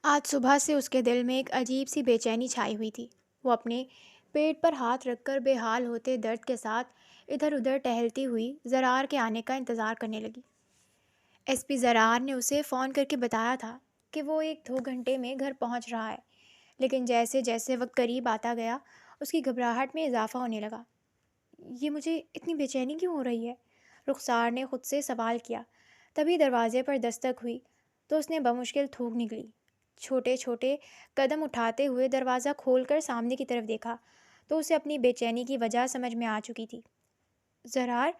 آج صبح سے اس کے دل میں ایک عجیب سی بے چینی چھائی ہوئی تھی۔ وہ اپنے پیٹ پر ہاتھ رکھ کر بے حال ہوتے درد کے ساتھ ادھر ادھر ٹہلتی ہوئی زرار کے آنے کا انتظار کرنے لگی۔ ایس پی زرار نے اسے فون کر کے بتایا تھا کہ وہ 1-2 گھنٹے میں گھر پہنچ رہا ہے، لیکن جیسے جیسے وقت قریب آتا گیا اس کی گھبراہٹ میں اضافہ ہونے لگا۔ یہ مجھے اتنی بے چینی کیوں ہو رہی ہے؟ رخسار نے خود سے سوال کیا۔ تبھی دروازے پر دستک ہوئی تو اس نے بمشکل تھوک نکلی۔ چھوٹے چھوٹے قدم اٹھاتے ہوئے دروازہ کھول کر سامنے کی طرف دیکھا تو اسے اپنی بے چینی کی وجہ سمجھ میں آ چکی تھی۔ زرار،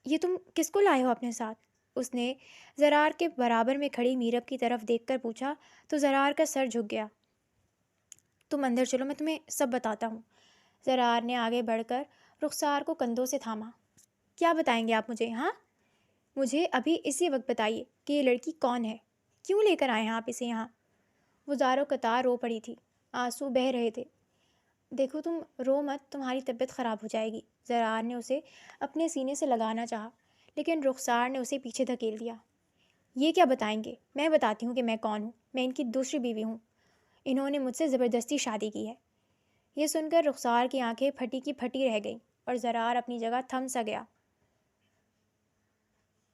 یہ تم کس کو لائے ہو اپنے ساتھ؟ اس نے زرار کے برابر میں کھڑی میرب کی طرف دیکھ کر پوچھا تو زرار کا سر جھک گیا۔ تم اندر چلو، میں تمہیں سب بتاتا ہوں۔ زرار نے آگے بڑھ کر رخسار کو کندھوں سے تھاما۔ کیا بتائیں گے آپ مجھے؟ ہاں، مجھے ابھی اسی وقت بتائیے کہ یہ لڑکی کون ہے، کیوں لے کر آئے ہیں آپ اسے یہاں؟ وہ زاروں قطار رو پڑی تھی، آنسو بہہ رہے تھے۔ دیکھو تم رو مت، تمہاری طبیعت خراب ہو جائے گی۔ زرار نے اسے اپنے سینے سے لگانا چاہا لیکن رخسار نے اسے پیچھے دھکیل دیا۔ یہ کیا بتائیں گے؟ میں بتاتی ہوں کہ میں کون ہوں۔ میں ان کی دوسری بیوی ہوں، انہوں نے مجھ سے زبردستی شادی کی ہے۔ یہ سن کر رخسار کی آنکھیں پھٹی کی پھٹی رہ گئیں اور زرار اپنی جگہ تھم سا گیا۔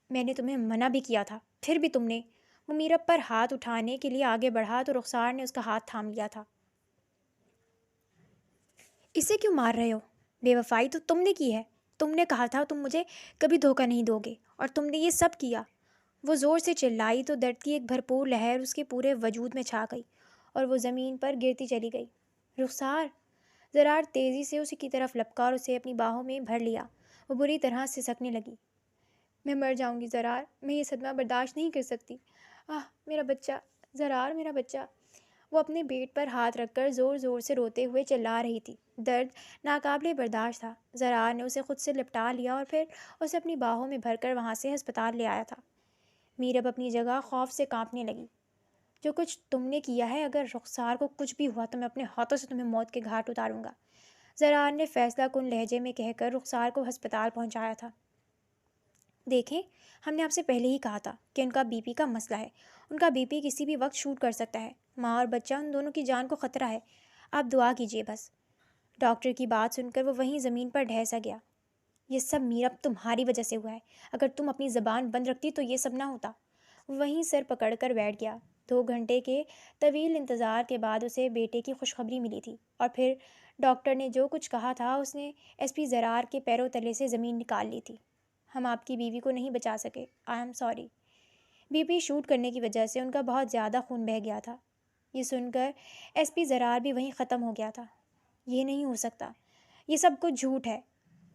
میں نے تمہیں منع بھی کیا تھا، پھر بھی تم نے… وہ میرب پر ہاتھ اٹھانے کے لیے آگے بڑھا تو رخسار نے اس کا ہاتھ تھام لیا تھا۔ اسے کیوں مار رہے ہو؟ بے وفائی تو تم نے کی ہے۔ تم نے کہا تھا تم مجھے کبھی دھوکہ نہیں دو گے، اور تم نے یہ سب کیا۔ وہ زور سے چلائی تو درد کی ایک بھرپور لہر اس کے پورے وجود میں چھا گئی اور وہ زمین پر گرتی چلی گئی۔ رخسار! زرار تیزی سے اسی کی طرف لپکا اور اسے اپنی باہوں میں بھر لیا۔ وہ بری طرح سسکنے لگی۔ میں مر جاؤں گی زرار، میں یہ صدمہ برداشت نہیں کر سکتی۔ میرا بچہ، زرار میرا بچہ۔ وہ اپنے پیٹ پر ہاتھ رکھ کر زور زور سے روتے ہوئے چلا رہی تھی۔ درد ناقابل برداشت تھا۔ زرار نے اسے خود سے لپٹا لیا اور پھر اسے اپنی باہوں میں بھر کر وہاں سے ہسپتال لے آیا تھا۔ میرب اپنی جگہ خوف سے کانپنے لگی۔ جو کچھ تم نے کیا ہے، اگر رخسار کو کچھ بھی ہوا تو میں اپنے ہاتھوں سے تمہیں موت کے گھاٹ اتاروں گا، زرار نے فیصلہ کن لہجے میں کہہ کر رخسار کو ہسپتال پہنچایا تھا۔ دیکھیں، ہم نے آپ سے پہلے ہی کہا تھا کہ ان کا بی پی کا مسئلہ ہے۔ ان کا بی پی کسی بھی وقت شوٹ کر سکتا ہے۔ ماں اور بچہ، ان دونوں کی جان کو خطرہ ہے۔ آپ دعا کیجیے بس۔ ڈاکٹر کی بات سن کر وہ وہیں زمین پر ڈھہ سا گیا۔ یہ سب میرب تمہاری وجہ سے ہوا ہے۔ اگر تم اپنی زبان بند رکھتی تو یہ سب نہ ہوتا۔ وہیں سر پکڑ کر بیٹھ گیا۔ 2 گھنٹے کے طویل انتظار کے بعد اسے بیٹے کی خوشخبری ملی تھی، اور پھر ڈاکٹر نے جو کچھ کہا تھا اس نے ایس پی زرار کے پیروں تلے سے زمین نکال لی تھی۔ ہم آپ کی بیوی کو نہیں بچا سکے، I am sorry. B P shoot کرنے کی وجہ سے ان کا بہت زیادہ خون بہہ گیا تھا۔ یہ سن کر ایس پی زرار بھی وہیں ختم ہو گیا تھا۔ یہ نہیں ہو سکتا، یہ سب کچھ جھوٹ ہے۔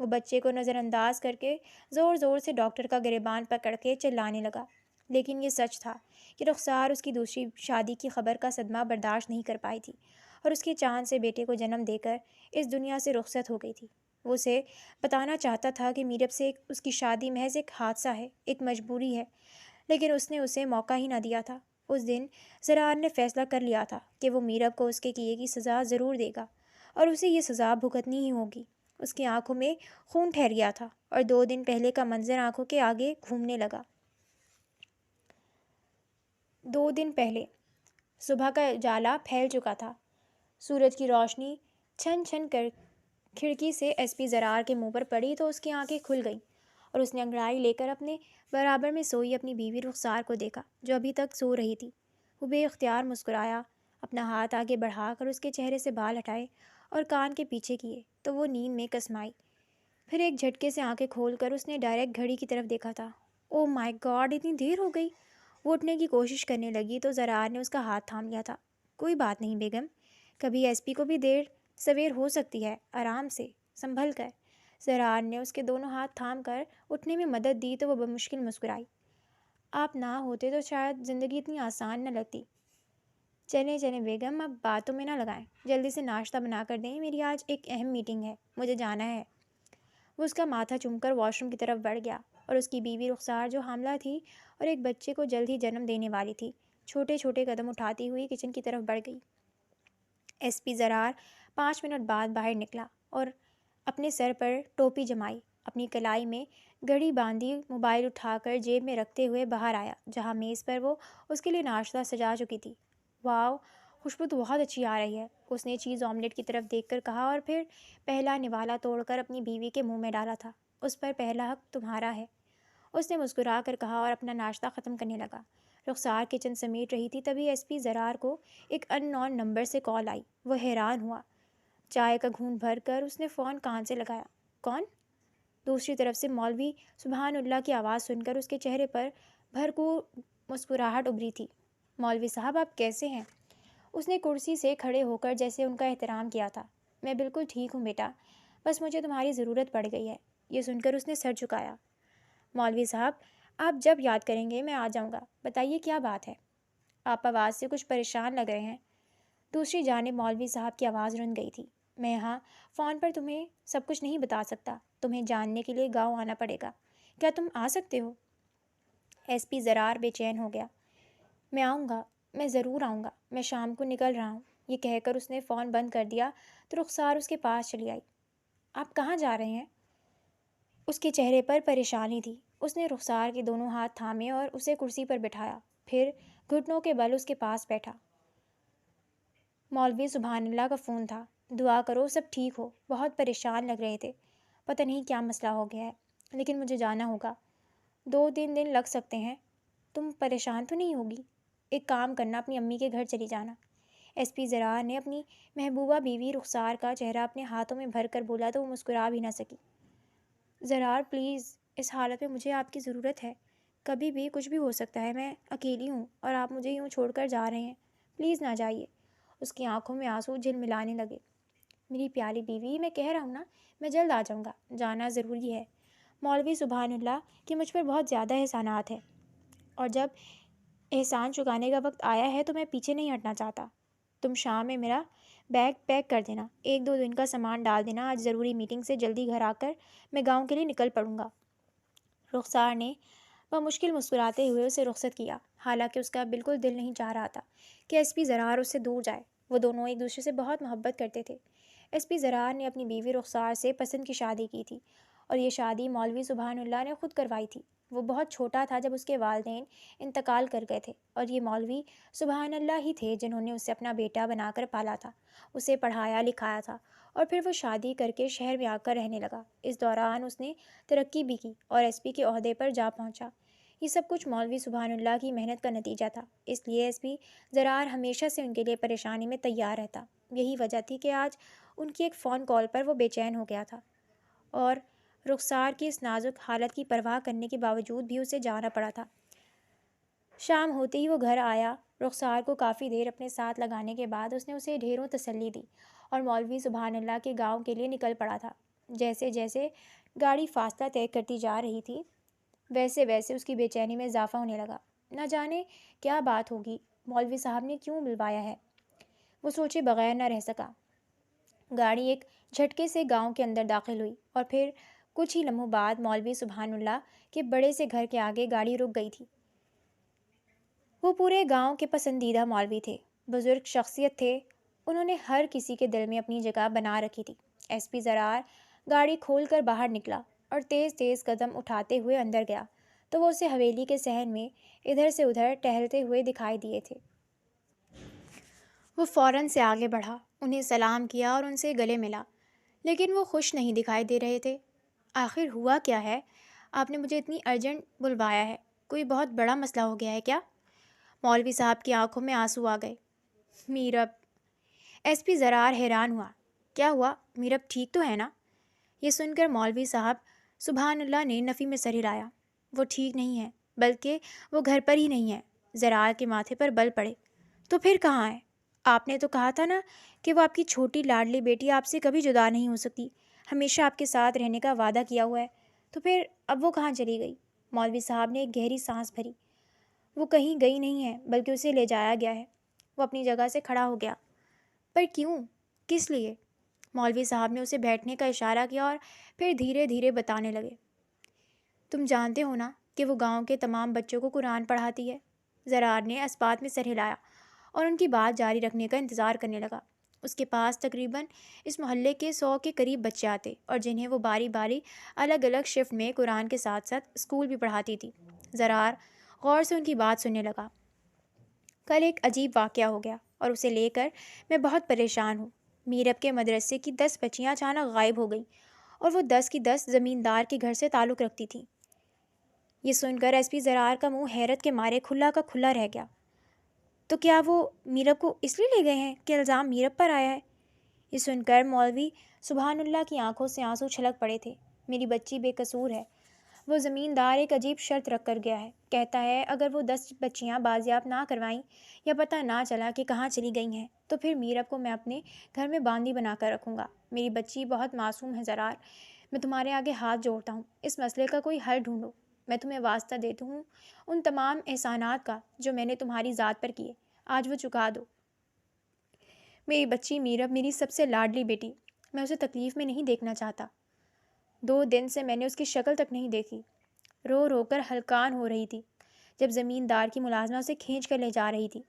وہ بچے کو نظر انداز کر کے زور زور سے ڈاکٹر کا گریبان پکڑ کے چلانے لگا، لیکن یہ سچ تھا کہ رخسار اس کی دوسری شادی کی خبر کا صدمہ برداشت نہیں کر پائی تھی اور اس کے چاند سے بیٹے کو جنم دے کر اس دنیا سے رخصت ہو گئی تھی۔ وہ اسے بتانا چاہتا تھا کہ میرب سے اس کی شادی محض ایک حادثہ ہے، ایک مجبوری ہے، لیکن اس نے اسے موقع ہی نہ دیا تھا۔ اس دن زرار نے فیصلہ کر لیا تھا کہ وہ میرب کو اس کے کیے کی سزا ضرور دے گا، اور اسے یہ سزا بھگتنی ہی ہوگی۔ اس کی آنکھوں میں خون ٹھہر گیا تھا اور 2 دن پہلے کا منظر آنکھوں کے آگے گھومنے لگا۔ 2 دن پہلے صبح کا اجالا پھیل چکا تھا۔ سورج کی روشنی چھن چھن کر کھڑکی سے ایس پی زرار کے منہ پر پڑی تو اس کی آنکھیں کھل گئیں اور اس نے انگڑائی لے کر اپنے برابر میں سوئی اپنی بیوی رخسار کو دیکھا جو ابھی تک سو رہی تھی۔ وہ بے اختیار مسکرایا، اپنا ہاتھ آگے بڑھا کر اس کے چہرے سے بال ہٹائے اور کان کے پیچھے کیے تو وہ نیند میں کسمائی۔ پھر ایک جھٹکے سے آنکھیں کھول کر اس نے ڈائریکٹ گھڑی کی طرف دیکھا تھا۔ او مائی گاڈ، اتنی دیر ہو گئی! وہ اٹھنے کی کوشش کرنے لگی تو زرار نے اس کا ہاتھ تھام لیا تھا۔ کوئی بات نہیں بیگم، کبھی ایس پی کو بھی دیر سویر ہو سکتی ہے، آرام سے، سنبھل کر۔ زرار نے اس کے دونوں ہاتھ تھام کر اٹھنے میں مدد دی تو وہ بمشکل مسکرائی۔ آپ نہ ہوتے تو شاید زندگی اتنی آسان نہ لگتی۔ چلیں چلیں بیگم، اب باتوں میں نہ لگائیں، جلدی سے ناشتہ بنا کر دیں، میری آج ایک اہم میٹنگ ہے، مجھے جانا ہے۔ وہ اس کا ماتھا چوم کر واش روم کی طرف بڑھ گیا اور اس کی بیوی رخسار جو حاملہ تھی اور ایک بچے کو جلد ہی جنم دینے والی تھی، چھوٹے چھوٹے قدم اٹھاتی ہوئی کچن کی طرف بڑھ گئی۔ ایس پی زرار 5 منٹ بعد باہر نکلا اور اپنے سر پر ٹوپی جمائی، اپنی کلائی میں گھڑی باندھی، موبائل اٹھا کر جیب میں رکھتے ہوئے باہر آیا جہاں میز پر وہ اس کے لیے ناشتہ سجا چکی تھی۔ واو، خوشبو تو بہت اچھی آ رہی ہے، اس نے چیز آملیٹ کی طرف دیکھ کر کہا اور پھر پہلا نوالا توڑ کر اپنی بیوی کے منہ میں ڈالا تھا۔ اس پر پہلا حق تمہارا ہے، اس نے مسکرا کر کہا اور اپنا ناشتہ ختم کرنے لگا۔ رخسار کچن سمیٹ رہی تھی، تبھی ایس پی زرار کو ایک ان نون نمبر سے کال آئی۔ وہ حیران ہوا۔ چائے کا گھونٹ بھر کر اس نے فون کان سے لگایا۔ کون؟ دوسری طرف سے مولوی سبحان اللہ کی آواز سن کر اس کے چہرے پر بھرپور مسکراہٹ ابھری تھی۔ مولوی صاحب، آپ کیسے ہیں؟ اس نے کرسی سے کھڑے ہو کر جیسے ان کا احترام کیا تھا۔ میں بالکل ٹھیک ہوں بیٹا، بس مجھے تمہاری ضرورت پڑ گئی ہے۔ یہ سن کر اس نے سر جھکایا۔ مولوی صاحب، آپ جب یاد کریں گے میں آ جاؤں گا، بتائیے کیا بات ہے؟ آپ آواز سے کچھ پریشان لگ رہے ہیں۔ دوسری جانب مولوی صاحب کی آواز رن گئی تھی۔ میں یہاں فون پر تمہیں سب کچھ نہیں بتا سکتا، تمہیں جاننے کے لیے گاؤں آنا پڑے گا۔ کیا تم آ سکتے ہو؟ ایس پی زرار بے چین ہو گیا۔ میں آؤں گا، میں ضرور آؤں گا، میں شام کو نکل رہا ہوں۔ یہ کہہ کر اس نے فون بند کر دیا تو رخسار اس کے پاس چلی آئی۔ آپ کہاں جا رہے ہیں؟ اس کے چہرے پر پریشانی تھی۔ اس نے رخسار کے دونوں ہاتھ تھامے اور اسے کرسی پر بٹھایا، پھر گھٹنوں کے بل اس کے پاس بیٹھا۔ مولوی سبحان اللہ کا فون تھا۔ دعا کرو سب ٹھیک ہو، بہت پریشان لگ رہے تھے، پتہ نہیں کیا مسئلہ ہو گیا ہے، لیکن مجھے جانا ہوگا، 2-3 دن لگ سکتے ہیں۔ تم پریشان تو نہیں ہوگی؟ ایک کام کرنا، اپنی امی کے گھر چلی جانا۔ ایس پی زرار نے اپنی محبوبہ بیوی رخسار کا چہرہ اپنے ہاتھوں میں بھر کر بولا تو وہ مسکرا بھی نہ سکی۔ زرار پلیز، اس حالت میں مجھے آپ کی ضرورت ہے، کبھی بھی کچھ بھی ہو سکتا ہے، میں اکیلی ہوں اور آپ مجھے یوں چھوڑ کر جا رہے ہیں، پلیز نہ جائیے۔ اس کی آنکھوں میں آنسو جھلملانے لگے۔ میری پیاری بیوی، میں کہہ رہا ہوں نا، میں جلد آ جاؤں گا، جانا ضروری ہے۔ مولوی سبحان اللہ کہ مجھ پر بہت زیادہ احسانات ہیں، اور جب احسان چکانے کا وقت آیا ہے تو میں پیچھے نہیں ہٹنا چاہتا۔ تم شام میں میرا بیگ پیک کر دینا، 1-2 دن کا سامان ڈال دینا، آج ضروری میٹنگ سے جلدی گھر آ کر میں گاؤں کے لیے نکل پڑوں گا۔ رخسار نے بمشکل مسکراتے ہوئے اسے رخصت کیا، حالانکہ اس کا بالکل دل نہیں چاہ رہا تھا کہ ایس پی زرار اس سے دور جائے۔ وہ دونوں ایک دوسرے سے بہت محبت کرتے تھے۔ ایس پی زرار نے اپنی بیوی رخسار سے پسند کی شادی کی تھی، اور یہ شادی مولوی سبحان اللہ نے خود کروائی تھی۔ وہ بہت چھوٹا تھا جب اس کے والدین انتقال کر گئے تھے، اور یہ مولوی سبحان اللہ ہی تھے جنہوں نے اسے اپنا بیٹا بنا کر پالا تھا، اسے پڑھایا لکھایا تھا، اور پھر وہ شادی کر کے شہر میں آ کر رہنے لگا۔ اس دوران اس نے ترقی بھی کی اور ایس پی کے عہدے پر جا پہنچا۔ یہ سب کچھ مولوی سبحان اللہ کی محنت کا نتیجہ تھا، اس لیے ایس پی زرار ہمیشہ سے ان کے لیے پریشانی میں تیار رہتا۔ یہی وجہ تھی کہ آج ان کی ایک فون کال پر وہ بے چین ہو گیا تھا، اور رخسار کی اس نازک حالت کی پرواہ کرنے کے باوجود بھی اسے جانا پڑا تھا۔ شام ہوتے ہی وہ گھر آیا۔ رخسار کو کافی دیر اپنے ساتھ لگانے کے بعد اس نے اسے ڈھیروں تسلی دی اور مولوی سبحان اللہ کے گاؤں کے لیے نکل پڑا تھا۔ جیسے جیسے گاڑی فاصلہ طے کرتی جا رہی تھی، ویسے ویسے اس کی بے چینی میں اضافہ ہونے لگا۔ نہ جانے کیا بات ہوگی، مولوی صاحب نے کیوں بلوایا ہے، وہ سوچے بغیر نہ رہ سکا۔ گاڑی ایک جھٹکے سے گاؤں کے اندر داخل ہوئی، اور پھر کچھ ہی لمحوں بعد مولوی سبحان اللہ کے بڑے سے گھر کے آگے گاڑی رک گئی تھی۔ وہ پورے گاؤں کے پسندیدہ مولوی تھے، بزرگ شخصیت تھے، انہوں نے ہر کسی کے دل میں اپنی جگہ بنا رکھی تھی۔ ایس پی زرار گاڑی کھول کر باہر نکلا اور تیز تیز قدم اٹھاتے ہوئے اندر گیا تو وہ اسے حویلی کے صحن میں ادھر سے ادھر ٹہلتے ہوئے دکھائی دیے تھے۔ وہ فوراً سے آگے بڑھا، انہیں سلام کیا اور ان سے گلے ملا، لیکن وہ خوش نہیں دکھائی دے رہے تھے۔ آخر ہوا کیا ہے؟ آپ نے مجھے اتنی ارجنٹ بلوایا ہے، کوئی بہت بڑا مسئلہ ہو گیا ہے کیا؟ مولوی صاحب کی آنکھوں میں آنسو آ گئے۔ میرب، ایس پی زرار حیران ہوا۔ کیا ہوا؟ میرب ٹھیک تو ہے نا؟ یہ سن کر مولوی صاحب سبحان اللہ نے نفی میں سر ہلایا۔ وہ ٹھیک نہیں ہے، بلکہ وہ گھر پر ہی نہیں ہے۔ زرار کے ماتھے پر بل پڑے۔ تو پھر کہاں ہے؟ آپ نے تو کہا تھا نا کہ وہ آپ کی چھوٹی لاڈلی بیٹی آپ سے کبھی جدا نہیں ہو سکتی، ہمیشہ آپ کے ساتھ رہنے کا وعدہ کیا ہوا ہے، تو پھر اب وہ کہاں چلی گئی؟ مولوی صاحب نے ایک گہری سانس بھری۔ وہ کہیں گئی نہیں ہے، بلکہ اسے لے جایا گیا ہے۔ وہ اپنی جگہ سے کھڑا ہو گیا۔ پر کیوں؟ کس لیے؟ مولوی صاحب نے اسے بیٹھنے کا اشارہ کیا اور پھر دھیرے دھیرے بتانے لگے۔ تم جانتے ہو نا کہ وہ گاؤں کے تمام بچوں کو قرآن پڑھاتی ہے۔ زرار نے اسبات میں سر ہلایا اور ان کی بات جاری رکھنے کا انتظار کرنے لگا۔ اس کے پاس تقریباً اس محلے کے 100 کے قریب بچے آتے اور جنہیں وہ باری باری الگ الگ شفٹ میں قرآن کے ساتھ ساتھ اسکول بھی پڑھاتی تھی۔ زرار غور سے ان کی بات سننے لگا۔ کل ایک عجیب واقعہ ہو گیا اور اسے لے کر میں بہت پریشان ہوں۔ میرب کے مدرسے کی 10 بچیاں اچانک غائب ہو گئیں اور وہ 10 کی 10 زمیندار کے گھر سے تعلق رکھتی تھیں۔ یہ سن کر ایس پی زرار کا منہ حیرت کے مارے کھلا کا کھلا رہ گیا۔ تو کیا وہ میرب کو اس لیے لے گئے ہیں کہ الزام میرب پر آیا ہے؟ یہ سن کر مولوی سبحان اللہ کی آنکھوں سے آنسو چھلک پڑے تھے۔ میری بچی بے قصور ہے۔ وہ زمیندار ایک عجیب شرط رکھ کر گیا ہے۔ کہتا ہے اگر وہ 10 بچیاں بازیاب نہ کروائیں یا پتہ نہ چلا کہ کہاں چلی گئی ہیں تو پھر میرب کو میں اپنے گھر میں باندی بنا کر رکھوں گا۔ میری بچی بہت معصوم ہے زرار، میں تمہارے آگے ہاتھ جوڑتا ہوں، اس مسئلے کا کوئی حل ڈھونڈو۔ میں تمہیں واسطہ دیتی ہوں ان تمام احسانات کا جو میں نے تمہاری ذات پر کیے، آج وہ چکا دو۔ میری بچی میرب میری سب سے لاڈلی بیٹی، میں اسے تکلیف میں نہیں دیکھنا چاہتا۔ 2 دن سے میں نے اس کی شکل تک نہیں دیکھی۔ رو رو کر ہلکان ہو رہی تھی جب زمیندار کی ملازمہ اسے کھینچ کر لے جا رہی تھی۔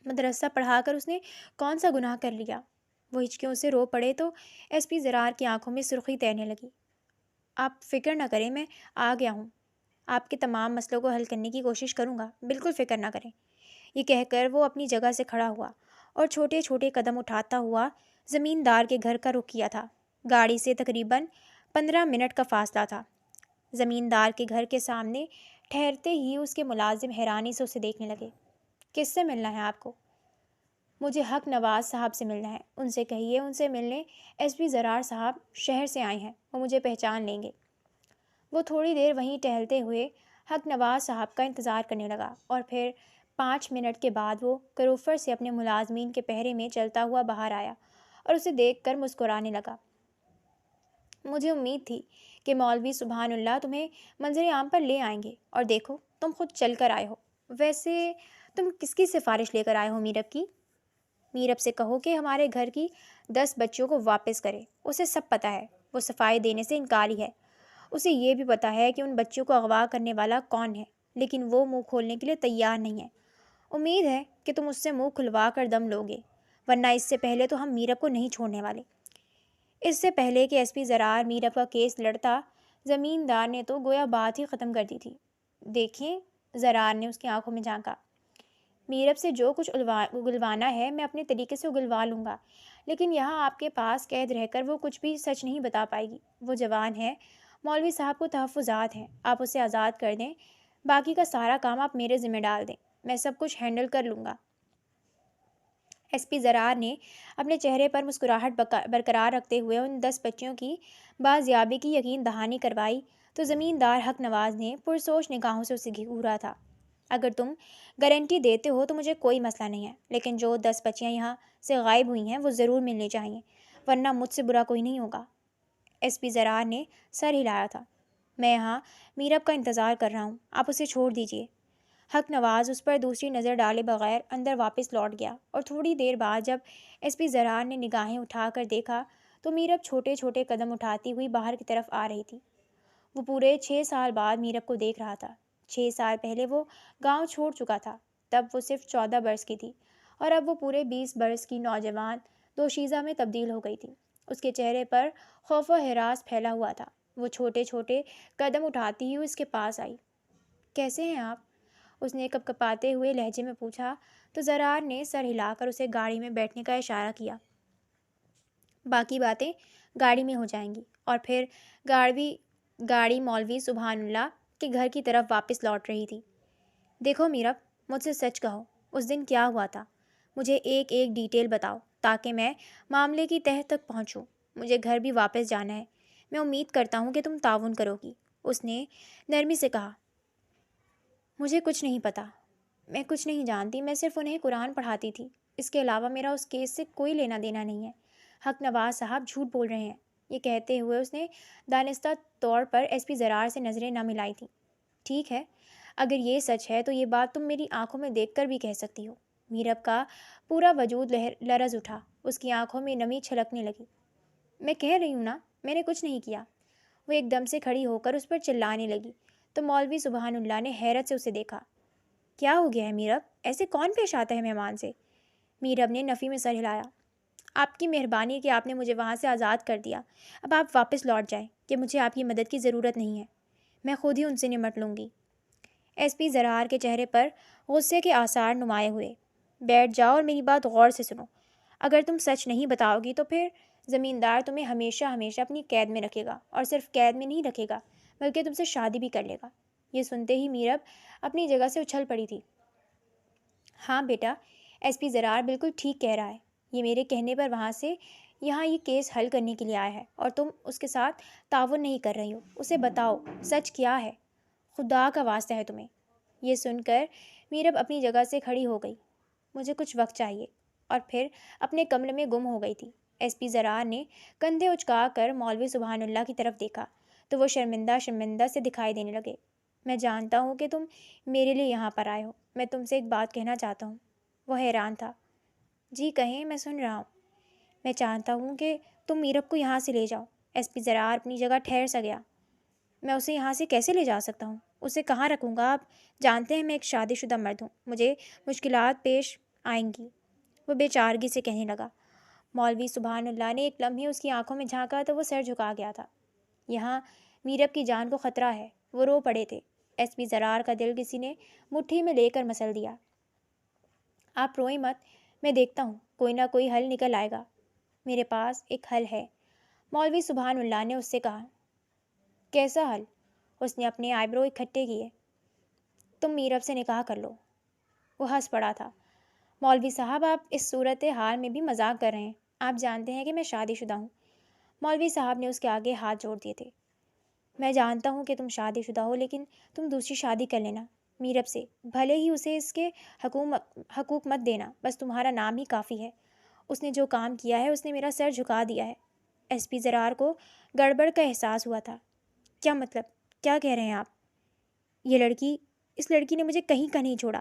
مدرسہ پڑھا کر اس نے کون سا گناہ کر لیا؟ وہ ہچکیوں سے رو پڑے تو ایس پی زرار کی آنکھوں میں سرخی تیرنے لگی۔ آپ فکر نہ کریں، میں آ گیا ہوں، آپ کے تمام مسئلوں کو حل کرنے کی کوشش کروں گا، بالکل فکر نہ کریں۔ یہ کہہ کر وہ اپنی جگہ سے کھڑا ہوا اور چھوٹے چھوٹے قدم اٹھاتا ہوا زمیندار کے گھر کا رخ کیا تھا۔ گاڑی سے تقریباً 15 منٹ کا فاصلہ تھا۔ زمیندار کے گھر کے سامنے ٹھہرتے ہی اس کے ملازم حیرانی سے اسے دیکھنے لگے۔ کس سے ملنا ہے آپ کو؟ مجھے حق نواز صاحب سے ملنا ہے، ان سے کہیے ان سے ملنے ایس پی زرار صاحب شہر سے آئے ہیں، وہ مجھے پہچان لیں گے۔ وہ تھوڑی دیر وہیں ٹہلتے ہوئے حق نواز صاحب کا انتظار کرنے لگا اور پھر 5 منٹ کے بعد وہ کروفر سے اپنے ملازمین کے پہرے میں چلتا ہوا باہر آیا اور اسے دیکھ کر مسکرانے لگا۔ مجھے امید تھی کہ مولوی سبحان اللہ تمہیں منظر عام پر لے آئیں گے، اور دیکھو تم خود چل کر آئے ہو۔ ویسے تم کس کی سفارش لے کر آئے ہو میرب کی؟ میرب سے کہو کہ ہمارے گھر کی 10 بچیوں کو واپس کرے، اسے سب پتہ ہے، وہ صفائی دینے سے انکاری ہے۔ اسے یہ بھی پتہ ہے کہ ان بچیوں کو اغوا کرنے والا کون ہے، لیکن وہ منہ کھولنے کے لیے تیار نہیں ہے۔ امید ہے کہ تم اس سے منہ کھلوا کر دم لوگے، ورنہ اس سے پہلے تو ہم میرب کو نہیں چھوڑنے والے۔ اس سے پہلے کہ ایس پی زرار میرب کا کیس لڑتا، زمیندار نے تو گویا بات ہی ختم کر دی تھی۔ دیکھیں، زرار نے اس کی آنکھوں میں جھانکا، میرب سے جو کچھ اگلوانا ہے میں اپنے طریقے سے اگلوا لوں گا، لیکن یہاں آپ کے پاس قید رہ کر وہ کچھ بھی سچ نہیں بتا پائے گی۔ وہ جوان ہے، مولوی صاحب کو تحفظات ہیں، آپ اسے آزاد کر دیں، باقی کا سارا کام آپ میرے ذمہ ڈال دیں، میں سب کچھ ہینڈل کر لوں گا۔ ایس پی زرار نے اپنے چہرے پر مسکراہٹ برقرار رکھتے ہوئے ان 10 بچیوں کی بازیابی کی یقین دہانی کروائی تو زمیندار حق نواز نے پرسوچ نگاہوں سے اسے گھورا تھا۔ اگر تم گارنٹی دیتے ہو تو مجھے کوئی مسئلہ نہیں ہے، لیکن جو 10 بچیاں یہاں سے غائب ہوئی ہیں وہ ضرور ملنی چاہیے، ورنہ مجھ سے برا کوئی نہیں ہوگا۔ ایس پی زرار نے سر ہلایا تھا۔ میں یہاں میرب کا انتظار کر رہا ہوں، آپ اسے چھوڑ دیجیے۔ حق نواز اس پر دوسری نظر ڈالے بغیر اندر واپس لوٹ گیا اور تھوڑی دیر بعد جب ایس پی زرار نے نگاہیں اٹھا کر دیکھا تو میرب چھوٹے چھوٹے قدم اٹھاتی ہوئی باہر کی طرف آ رہی تھی۔ وہ پورے 6 سال بعد میرب کو دیکھ رہا تھا۔ 6 سال پہلے وہ گاؤں چھوڑ چکا تھا، تب وہ صرف 14 برس کی تھی، اور اب وہ پورے 20 برس کی نوجوان دوشیزہ میں تبدیل ہو گئی تھی۔ اس کے چہرے پر خوف و ہراس پھیلا ہوا تھا۔ وہ چھوٹے چھوٹے قدم اٹھاتی ہوئی اس کے پاس آئی۔ کیسے ہیں آپ؟ اس نے کپ کپاتے ہوئے لہجے میں پوچھا تو زرار نے سر ہلا کر اسے گاڑی میں بیٹھنے کا اشارہ کیا۔ باقی باتیں گاڑی میں ہو جائیں گی۔ اور پھر گاڑی مولوی سبحان اللہ کے گھر کی طرف واپس لوٹ رہی تھی۔ دیکھو میرب، مجھ سے سچ کہو، اس دن کیا ہوا تھا؟ مجھے ایک ایک ڈیٹیل بتاؤ تاکہ میں معاملے کی تہہ تک پہنچوں۔ مجھے گھر بھی واپس جانا ہے، میں امید کرتا ہوں کہ تم تعاون کرو گی۔ اس نے نرمی سے کہا، مجھے کچھ نہیں پتہ، میں کچھ نہیں جانتی، میں صرف انہیں قرآن پڑھاتی تھی، اس کے علاوہ میرا اس کیس سے کوئی لینا دینا نہیں ہے۔ حق نواز صاحب جھوٹ بول رہے ہیں۔ یہ کہتے ہوئے اس نے دانستہ طور پر ایس پی زرار سے نظریں نہ ملائی تھیں۔ ٹھیک ہے، اگر یہ سچ ہے تو یہ بات تم میری آنکھوں میں دیکھ کر بھی کہہ سکتی ہو۔ میرب کا پورا وجود لرز اٹھا، اس کی آنکھوں میں نمی چھلکنے لگی۔ میں کہہ رہی ہوں نا، میں نے کچھ نہیں کیا۔ وہ ایک دم سے کھڑی ہو کر اس پر چلانے لگی تو مولوی سبحان اللہ نے حیرت سے اسے دیکھا۔ کیا ہو گیا ہے میرب؟ ایسے کون پیش آتا ہے مہمان سے؟ میرب نے نفی میں سر ہلایا۔ آپ کی مہربانی کہ آپ نے مجھے وہاں سے آزاد کر دیا، اب آپ واپس لوٹ جائیں کہ مجھے آپ کی مدد کی ضرورت نہیں ہے، میں خود ہی ان سے نمٹ لوں گی۔ ایس پی زرار کے چہرے پر غصے کے آثار نمایاں ہوئے۔ بیٹھ جاؤ اور میری بات غور سے سنو۔ اگر تم سچ نہیں بتاؤ گی تو پھر زمیندار تمہیں ہمیشہ ہمیشہ اپنی قید میں رکھے گا، اور صرف قید میں نہیں رکھے گا بلکہ تم سے شادی بھی کر لے گا۔ یہ سنتے ہی میرب اپنی جگہ سے اچھل پڑی تھی۔ ہاں بیٹا، ایس پی زرار بالکل ٹھیک کہہ رہا ہے۔ یہ میرے کہنے پر وہاں سے یہاں یہ کیس حل کرنے کے لیے آیا ہے، اور تم اس کے ساتھ تعاون نہیں کر رہی ہو۔ اسے بتاؤ سچ کیا ہے، خدا کا واسطہ ہے تمہیں۔ یہ سن کر میرب اپنی جگہ سے کھڑی ہو گئی۔ مجھے کچھ وقت چاہیے، اور پھر اپنے کمرے میں گم ہو گئی تھی۔ ایس پی زرار نے کندھے اچکا کر مولوی سبحان اللہ کی طرف دیکھا تو وہ شرمندہ شرمندہ سے دکھائی دینے لگے۔ میں جانتا ہوں کہ تم میرے لیے یہاں پر آئے ہو، میں تم سے ایک بات کہنا چاہتا ہوں۔ وہ حیران تھا۔ جی کہیں، میں سن رہا ہوں۔ میں چاہتا ہوں کہ تم میرب کو یہاں سے لے جاؤ۔ ایس پی زرار اپنی جگہ ٹھہر سا گیا۔ میں اسے یہاں سے کیسے لے جا سکتا ہوں؟ اسے کہاں رکھوں گا؟ آپ جانتے ہیں میں ایک شادی شدہ مرد ہوں، مجھے مشکلات پیش آئیں گی، وہ بے چارگی سے کہنے لگا۔ مولوی سبحان اللہ نے ایک لمحے اس کی آنکھوں میں جھانکا تو وہ سر جھکا گیا تھا۔ یہاں میرب کی جان کو خطرہ ہے۔ وہ رو پڑے تھے۔ ایس پی زرار کا دل کسی نے مٹھی میں لے کر مسل دیا۔ آپ روئیں مت، میں دیکھتا ہوں، کوئی نہ کوئی حل نکل آئے گا۔ میرے پاس ایک حل ہے، مولوی سبحان اللہ نے اس سے کہا۔ کیسا حل؟ اس نے اپنے آئیبرو اکٹھے کیے۔ تم میرب سے نکاح کر لو۔ وہ ہنس پڑا تھا۔ مولوی صاحب، آپ اس صورت حال میں بھی مذاق کر رہے ہیں۔ آپ جانتے ہیں کہ میں شادی شدہ ہوں۔ مولوی صاحب نے اس کے آگے ہاتھ جوڑ دیے تھے۔ میں جانتا ہوں کہ تم شادی شدہ ہو، لیکن تم دوسری شادی کر لینا میرب سے، بھلے ہی اسے اس کے حقوق مت دینا، بس تمہارا نام ہی کافی ہے۔ اس نے جو کام کیا ہے اس نے میرا سر جھکا دیا ہے۔ ایس پی زرار کو گڑبڑ کا احساس ہوا تھا۔ کیا مطلب؟ کیا کہہ رہے ہیں آپ؟ اس لڑکی نے مجھے کہیں کا نہیں چھوڑا۔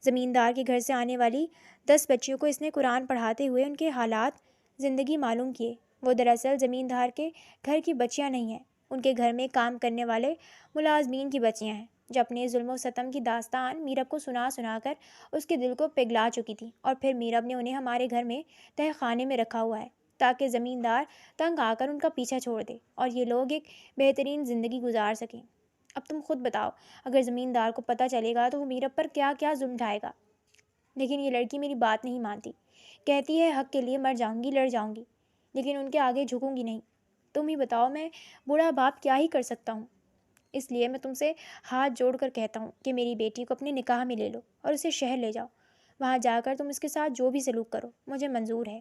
زمیندار کے گھر سے آنے والی 10 بچیوں کو اس نے قرآن پڑھاتے ہوئے ان کے حالات زندگی معلوم کیے۔ وہ دراصل زمیندار کے گھر کی بچیاں نہیں ہیں، ان کے گھر میں کام کرنے والے ملازمین کی بچیاں ہیں، جو اپنے ظلم و ستم کی داستان میرب کو سنا سنا کر اس کے دل کو پگھلا چکی تھی، اور پھر میرب نے انہیں ہمارے گھر میں تہہ خانے میں رکھا ہوا ہے تاکہ زمیندار تنگ آ کر ان کا پیچھا چھوڑ دے اور یہ لوگ ایک بہترین زندگی گزار سکیں۔ اب تم خود بتاؤ، اگر زمیندار کو پتہ چلے گا تو وہ میرب پر کیا کیا ظلم ڈھائے گا۔ لیکن یہ لڑکی میری بات نہیں مانتی، کہتی ہے حق کے لیے مر جاؤں گی، لڑ جاؤں گی، لیکن ان کے آگے جھکوں گی نہیں۔ تم ہی بتاؤ، میں بوڑھا باپ کیا ہی کر سکتا ہوں؟ اس لیے میں تم سے ہاتھ جوڑ کر کہتا ہوں کہ میری بیٹی کو اپنے نکاح میں لے لو اور اسے شہر لے جاؤ۔ وہاں جا کر تم اس کے ساتھ جو بھی سلوک کرو مجھے منظور ہے،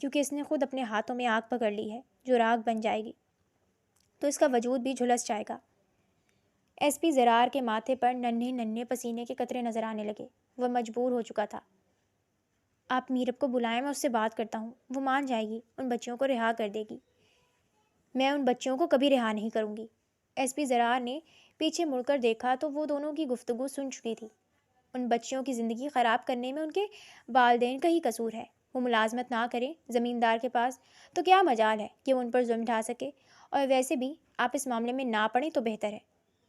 کیونکہ اس نے خود اپنے ہاتھوں میں آگ پکڑ لی ہے جو راکھ بن جائے گی تو اس کا وجود بھی جھلس جائے گا۔ ایس پی زرار کے ماتھے پر ننھے ننھے پسینے کے قطرے نظر آنے لگے۔ وہ مجبور ہو چکا تھا۔ آپ میرب کو بلائیں، میں اس سے بات کرتا ہوں، وہ مان جائے گی، ان بچیوں کو رہا کر دے گی۔ میں ان بچیوں کو کبھی رہا نہیں کروں گی۔ ایس پی زرار نے پیچھے مڑ کر دیکھا تو وہ دونوں کی گفتگو سن چکی تھی۔ ان بچیوں کی زندگی خراب کرنے میں ان کے والدین کا ہی قصور ہے۔ وہ ملازمت نہ کریں زمیندار کے پاس تو کیا مجال ہے کہ وہ ان پر ظلم ڈھا سکے، اور ویسے بھی آپ اس معاملے میں نہ پڑیں تو بہتر ہے۔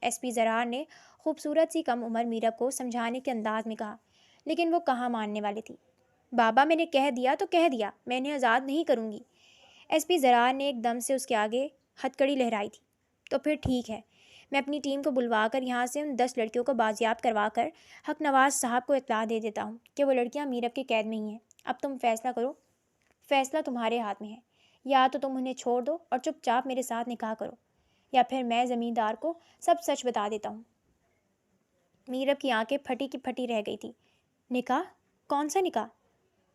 ایس پی زرار نے خوبصورت سی کم عمر میرب کو سمجھانے کے انداز میں کہا، لیکن وہ کہاں ماننے والی تھی۔ بابا، میں نے کہہ دیا تو کہہ دیا، میں انہیں آزاد نہیں کروں گی۔ ایس پی زرار نے ایک دم سے اس کے آگے ہتھکڑی لہرائی تھی۔ تو پھر ٹھیک ہے، میں اپنی ٹیم کو بلوا کر یہاں سے ان 10 لڑکیوں کو بازیاب کروا کر حق نواز صاحب کو اطلاع دے دیتا ہوں کہ وہ لڑکیاں میرب کے قید میں ہی ہیں۔ اب تم فیصلہ کرو، فیصلہ تمہارے ہاتھ میں ہے۔ یا تو تم انہیں چھوڑ دو اور چپ چاپ میرے ساتھ نکاح کرو، یا پھر میں زمیندار کو سب سچ بتا دیتا ہوں۔ میرب کی آنکھیں پھٹی کی پھٹی رہ گئی تھی۔ نکاح؟ کون سا نکاح؟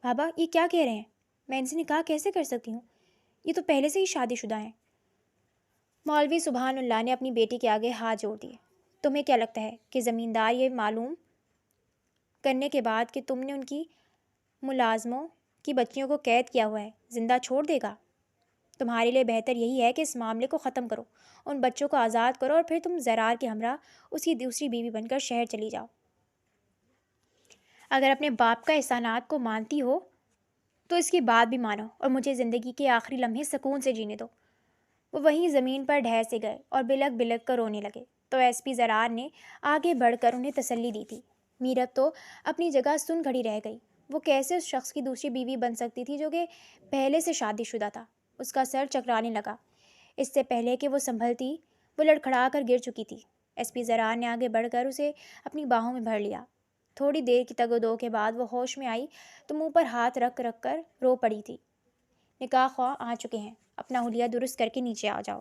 بابا، یہ کیا کہہ رہے ہیں؟ میں ان سے نکاح کیسے کر سکتی ہوں؟ یہ تو پہلے سے ہی شادی شدہ ہیں۔ مولوی سبحان اللہ نے اپنی بیٹی کے آگے ہاتھ جوڑ دیے۔ تمہیں کیا لگتا ہے کہ زمیندار یہ معلوم کرنے کے بعد کہ تم نے ان کی ملازموں کی بچیوں کو قید کیا ہوا ہے زندہ چھوڑ دے گا؟ تمہارے لیے بہتر یہی ہے کہ اس معاملے کو ختم کرو، ان بچوں کو آزاد کرو، اور پھر تم زرار کے ہمراہ اس کی دوسری بیوی بن کر شہر چلی جاؤ۔ اگر اپنے باپ کا احسانات کو مانتی ہو تو اس کی بات بھی مانو اور مجھے زندگی کے آخری لمحے سکون سے جینے دو۔ وہ وہیں زمین پر ڈھہ سے گئے اور بلک بلک کر رونے لگے تو ایس پی زرار نے آگے بڑھ کر انہیں تسلی دی تھی۔ میرب تو اپنی جگہ سن کھڑی رہ گئی۔ وہ کیسے اس شخص کی دوسری بیوی بن سکتی تھی جو کہ پہلے سے شادی شدہ تھا؟ اس کا سر چکرانے لگا۔ اس سے پہلے کہ وہ سنبھلتی وہ لڑکھڑا کر گر چکی تھی۔ ایس پی زرار نے آگے بڑھ کر اسے اپنی باہوں میں بھر لیا۔ تھوڑی دیر کی تگ و دو کے بعد وہ ہوش میں آئی تو منہ پر ہاتھ رکھ رکھ کر رو پڑی تھی۔ نکاح خواہ آ چکے ہیں، اپنا حلیہ درست کر کے نیچے آ جاؤ۔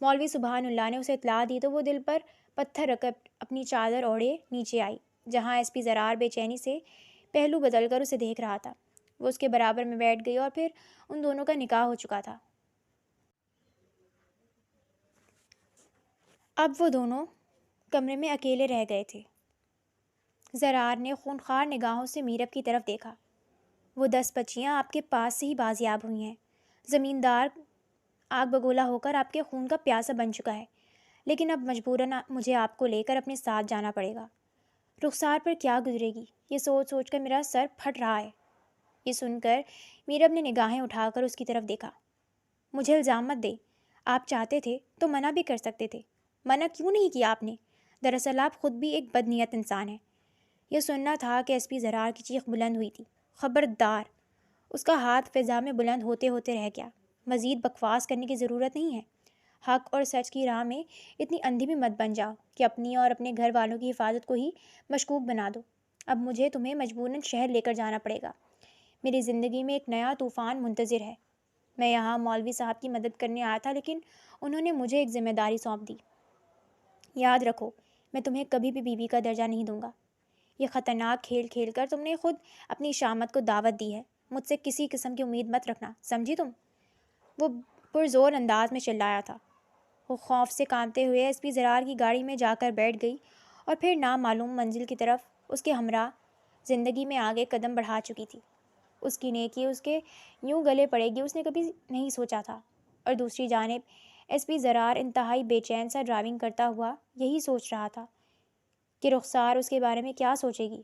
مولوی سبحان اللہ نے اسے اطلاع دی تو وہ دل پر پتھر رکھ اپنی چادر اوڑھے نیچے آئی، جہاں ایس پی زرار بے چینی سے پہلو بدل کر اسے دیکھ رہا تھا۔ وہ اس کے برابر میں بیٹھ گئی اور پھر ان دونوں کا نکاح ہو چکا تھا۔ اب وہ دونوں کمرے میں اکیلے رہ گئے تھے۔ زرار نے خونخوار نگاہوں سے میرب کی طرف دیکھا۔ وہ 10 بچیاں آپ کے پاس سے ہی بازیاب ہوئی ہیں۔ زمیندار آگ بگولا ہو کر آپ کے خون کا پیاسا بن چکا ہے، لیکن اب مجبوراً مجھے آپ کو لے کر اپنے ساتھ جانا پڑے گا۔ رخسار پر کیا گزرے گی، یہ سوچ سوچ کر میرا سر پھٹ رہا ہے۔ یہ سن کر میرب نے نگاہیں اٹھا کر اس کی طرف دیکھا۔ مجھے الزام مت دے، آپ چاہتے تھے تو منع بھی کر سکتے تھے۔ منع کیوں نہیں کیا آپ نے؟ دراصل آپ خود بھی ایک بدنیت انسان ہیں۔ یہ سننا تھا کہ ایس پی زرار کی چیخ بلند ہوئی تھی۔ خبردار! اس کا ہاتھ فضا میں بلند ہوتے ہوتے رہ گیا۔ مزید بکواس کرنے کی ضرورت نہیں ہے۔ حق اور سچ کی راہ میں اتنی اندھی بھی مت بن جاؤ کہ اپنی اور اپنے گھر والوں کی حفاظت کو ہی مشکوک بنا دو۔ اب مجھے تمہیں مجبوراً شہر لے کر جانا پڑے گا۔ میری زندگی میں ایک نیا طوفان منتظر ہے۔ میں یہاں مولوی صاحب کی مدد کرنے آیا تھا، لیکن انہوں نے مجھے ایک ذمہ داری سونپ دی۔ یاد رکھو، میں تمہیں کبھی بھی بیوی کا درجہ نہیں دوں گا۔ یہ خطرناک کھیل کھیل کر تم نے خود اپنی شامت کو دعوت دی ہے۔ مجھ سے کسی قسم کی امید مت رکھنا، سمجھی تم؟ وہ پرزور انداز میں چلایا تھا۔ وہ خوف سے کانپتے ہوئے ایس پی زرار کی گاڑی میں جا کر بیٹھ گئی اور پھر نامعلوم منزل کی طرف اس کے ہمراہ زندگی میں آگے قدم بڑھا چکی تھی۔ اس کی نیکی اس کے یوں گلے پڑے گی اس نے کبھی نہیں سوچا تھا، اور دوسری جانب ایس پی زرار انتہائی بے چین سا ڈرائیونگ کرتا ہوا یہی سوچ رہا تھا کہ رخسار اس کے بارے میں کیا سوچے گی۔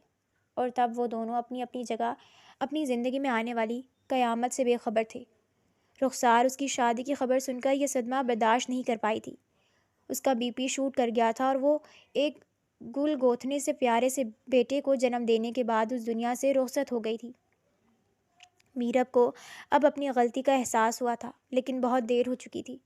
اور تب وہ دونوں اپنی اپنی جگہ اپنی زندگی میں آنے والی قیامت سے بے خبر تھے۔ رخسار اس کی شادی کی خبر سن کر یہ صدمہ برداشت نہیں کر پائی تھی۔ اس کا بی پی شوٹ کر گیا تھا اور وہ ایک گل گوتھنے سے پیارے سے بیٹے کو جنم دینے کے بعد اس دنیا سے رخصت ہو گئی تھی۔ میرب کو اب اپنی غلطی کا احساس ہوا تھا، لیکن بہت دیر ہو چکی تھی۔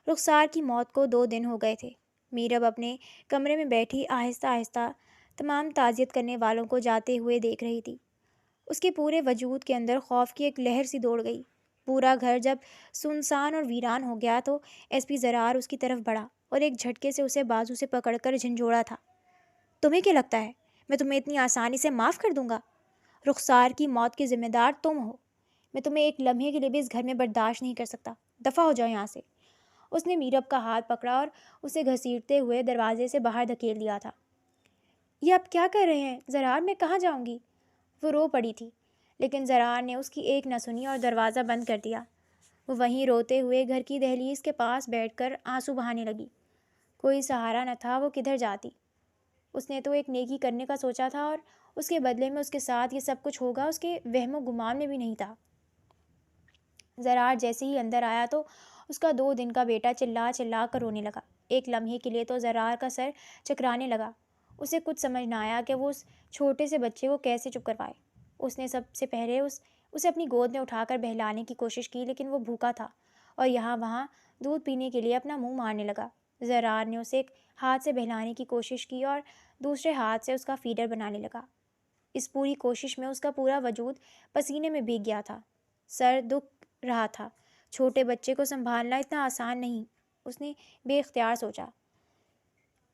رخسار کی موت کو 2 دن ہو گئے تھے۔ میرب اپنے کمرے میں بیٹھی آہستہ آہستہ تمام تعزیت کرنے والوں کو جاتے ہوئے دیکھ رہی تھی۔ اس کے پورے وجود کے اندر خوف کی ایک لہر سی دوڑ گئی۔ پورا گھر جب سنسان اور ویران ہو گیا تو ایس پی زرار اس کی طرف بڑھا اور ایک جھٹکے سے اسے بازو سے پکڑ کر جھنجھوڑا تھا۔ تمہیں کیا لگتا ہے میں تمہیں اتنی آسانی سے معاف کر دوں گا؟ رخسار کی موت کے ذمہ دار تم ہو۔ میں تمہیں ایک لمحے کے لیے بھی اس گھر میں برداشت نہیں کر سکتا۔ دفع ہو جاؤ یہاں سے۔ اس نے میرب کا ہاتھ پکڑا اور اسے گھسیٹتے ہوئے دروازے سے باہر دھکیل دیا تھا۔ یہ آپ کیا کر رہے ہیں زرار؟ میں کہاں جاؤں گی؟ وہ رو پڑی تھی، لیکن زرار نے اس کی ایک نہ سنی اور دروازہ بند کر دیا۔ وہ وہیں روتے ہوئے گھر کی دہلیز کے پاس بیٹھ کر آنسو بہانے لگی۔ کوئی سہارا نہ تھا، وہ کدھر جاتی؟ اس نے تو ایک نیکی کرنے کا سوچا تھا اور اس کے بدلے میں اس کے ساتھ یہ سب کچھ ہوگا اس کے وہم و گمان میں بھی نہیں تھا۔ زرار جیسے ہی اندر آیا تو اس کا 2 دن کا بیٹا چلا چلا کر رونے لگا۔ ایک لمحے کے لیے تو زرار کا سر چکرانے لگا۔ اسے کچھ سمجھ نہ آیا کہ وہ اس چھوٹے سے بچے کو کیسے چپ کروائے۔ اس نے سب سے پہلے اسے اپنی گود میں اٹھا کر بہلانے کی کوشش کی، لیکن وہ بھوکا تھا اور یہاں وہاں دودھ پینے کے لیے اپنا منہ مارنے لگا۔ زرار نے اسے ایک ہاتھ سے بہلانے کی کوشش کی اور دوسرے ہاتھ سے اس کا فیڈر بنانے لگا۔ اس پوری کوشش میں اس کا پورا وجود پسینے میں بھیگ گیا تھا۔ سر دکھ رہا تھا۔ چھوٹے بچے کو سنبھالنا اتنا آسان نہیں، اس نے بے اختیار سوچا۔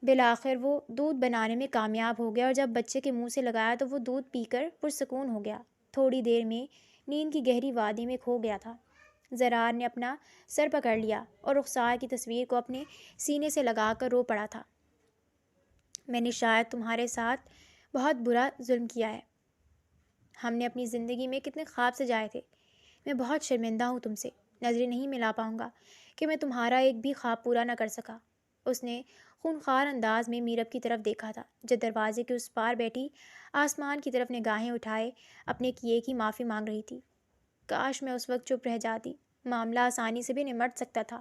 بالآخر وہ دودھ بنانے میں کامیاب ہو گیا اور جب بچے کے منہ سے لگایا تو وہ دودھ پی کر پرسکون ہو گیا۔ تھوڑی دیر میں نیند کی گہری وادی میں کھو گیا تھا۔ زرار نے اپنا سر پکڑ لیا اور رخسار کی تصویر کو اپنے سینے سے لگا کر رو پڑا تھا۔ میں نے شاید تمہارے ساتھ بہت برا ظلم کیا ہے۔ ہم نے اپنی زندگی میں کتنے خواب سجائے تھے۔ میں بہت شرمندہ ہوں تم سے۔ نظریں نہیں ملا پاؤں گا کہ میں تمہارا ایک بھی خواب پورا نہ کر سکا۔ اس نے خونخوار انداز میں میرب کی طرف دیکھا تھا جو دروازے کے اس پار بیٹھی آسمان کی طرف نگاہیں اٹھائے اپنے کیے کی معافی مانگ رہی تھی۔ کاش میں اس وقت چپ رہ جاتی، معاملہ آسانی سے بھی نمٹ سکتا تھا۔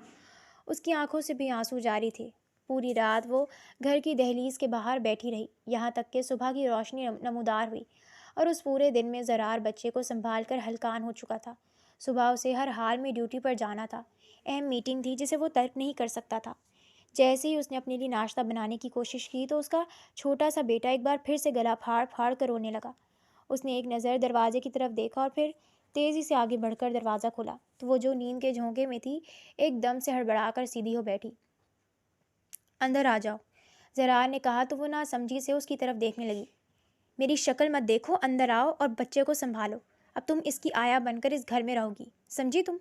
اس کی آنکھوں سے بھی آنسو جاری تھے۔ پوری رات وہ گھر کی دہلیز کے باہر بیٹھی رہی، یہاں تک کہ صبح کی روشنی نمودار ہوئی، اور اس پورے دن میں زرار بچے کو سنبھال کر ہلکان ہو چکا تھا۔ صبح اسے ہر حال میں ڈیوٹی پر جانا تھا۔ اہم میٹنگ تھی جسے وہ ترک نہیں کر سکتا تھا۔ جیسے ہی اس نے اپنے لیے ناشتہ بنانے کی کوشش کی تو اس کا چھوٹا سا بیٹا ایک بار پھر سے گلا پھاڑ پھاڑ کر رونے لگا۔ اس نے ایک نظر دروازے کی طرف دیکھا اور پھر تیزی سے آگے بڑھ کر دروازہ کھولا تو وہ جو نیند کے جھونکے میں تھی ایک دم سے ہڑبڑا کر سیدھی ہو بیٹھی۔ اندر آ جاؤ، زرار نے کہا تو وہ ناسمجھی سے اس کی طرف دیکھنے لگی۔ میری شکل مت دیکھو، اندر آؤ اور بچے کو سنبھالو۔ اب تم اس کی آیا بن کر اس گھر میں رہو گی، سمجھی تم؟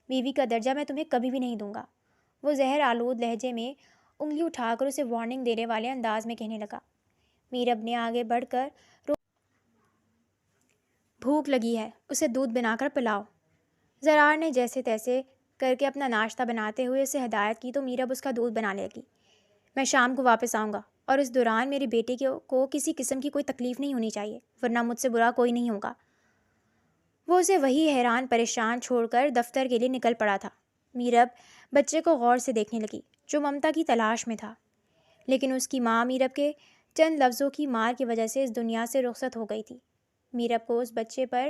بیوی کا درجہ میں تمہیں کبھی بھی نہیں دوں گا، وہ زہر آلود لہجے میں انگلی اٹھا کر اسے وارننگ دینے والے انداز میں کہنے لگا۔ میرب نے آگے بڑھ کر بھوک لگی ہے، اسے دودھ بنا کر پلاؤ۔ زرار نے جیسے تیسے کر کے اپنا ناشتہ بناتے ہوئے اسے ہدایت کی تو میرب اس کا دودھ بنانے لگی۔ میں شام کو واپس آؤں گا اور اس دوران میرے بیٹے کو کسی قسم کی کوئی تکلیف نہیں ہونی چاہیے، ورنہ مجھ سے برا کوئی نہیں ہوگا۔ وہ اسے وہی حیران پریشان چھوڑ کر دفتر کے لیے نکل پڑا تھا۔ میرب بچے کو غور سے دیکھنے لگی جو ممتا کی تلاش میں تھا، لیکن اس کی ماں میرب کے چند لفظوں کی مار کی وجہ سے اس دنیا سے رخصت ہو گئی تھی۔ میرب کو اس بچے پر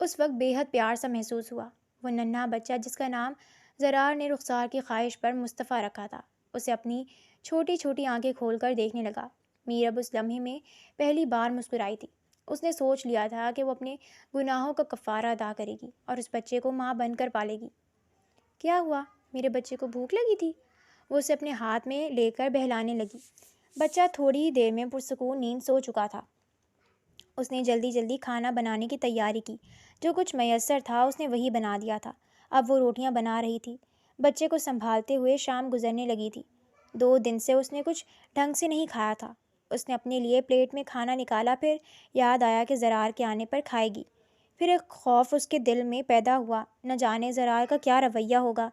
اس وقت بے حد پیار سا محسوس ہوا۔ وہ ننھا بچہ جس کا نام زرار نے رخسار کی خواہش پر مصطفیٰ رکھا تھا اسے اپنی چھوٹی چھوٹی آنکھیں کھول کر دیکھنے لگا۔ میرب اس لمحے میں پہلی بار مسکرائی تھی۔ اس نے سوچ لیا تھا کہ وہ اپنے گناہوں کا کفارہ ادا کرے گی اور اس بچے کو ماں بن کر پالے گی۔ کیا ہوا؟ میرے بچے کو بھوک لگی تھی؟ وہ اسے اپنے ہاتھ میں لے کر بہلانے لگی۔ بچہ تھوڑی ہی دیر میں پرسکون نیند سو چکا تھا۔ اس نے جلدی جلدی کھانا بنانے کی تیاری کی۔ جو کچھ میسر تھا اس نے وہی بنا دیا تھا۔ اب وہ روٹیاں بنا رہی تھی۔ بچے کو سنبھالتے ہوئے شام گزرنے لگی تھی۔ 2 دن سے اس نے کچھ ڈھنگ سے نہیں کھایا تھا۔ اس نے اپنے لیے پلیٹ میں کھانا نکالا، پھر یاد آیا کہ زرار کے آنے پر کھائے گی۔ پھر ایک خوف اس کے دل میں پیدا ہوا، نہ جانے زرار کا کیا رویہ ہوگا۔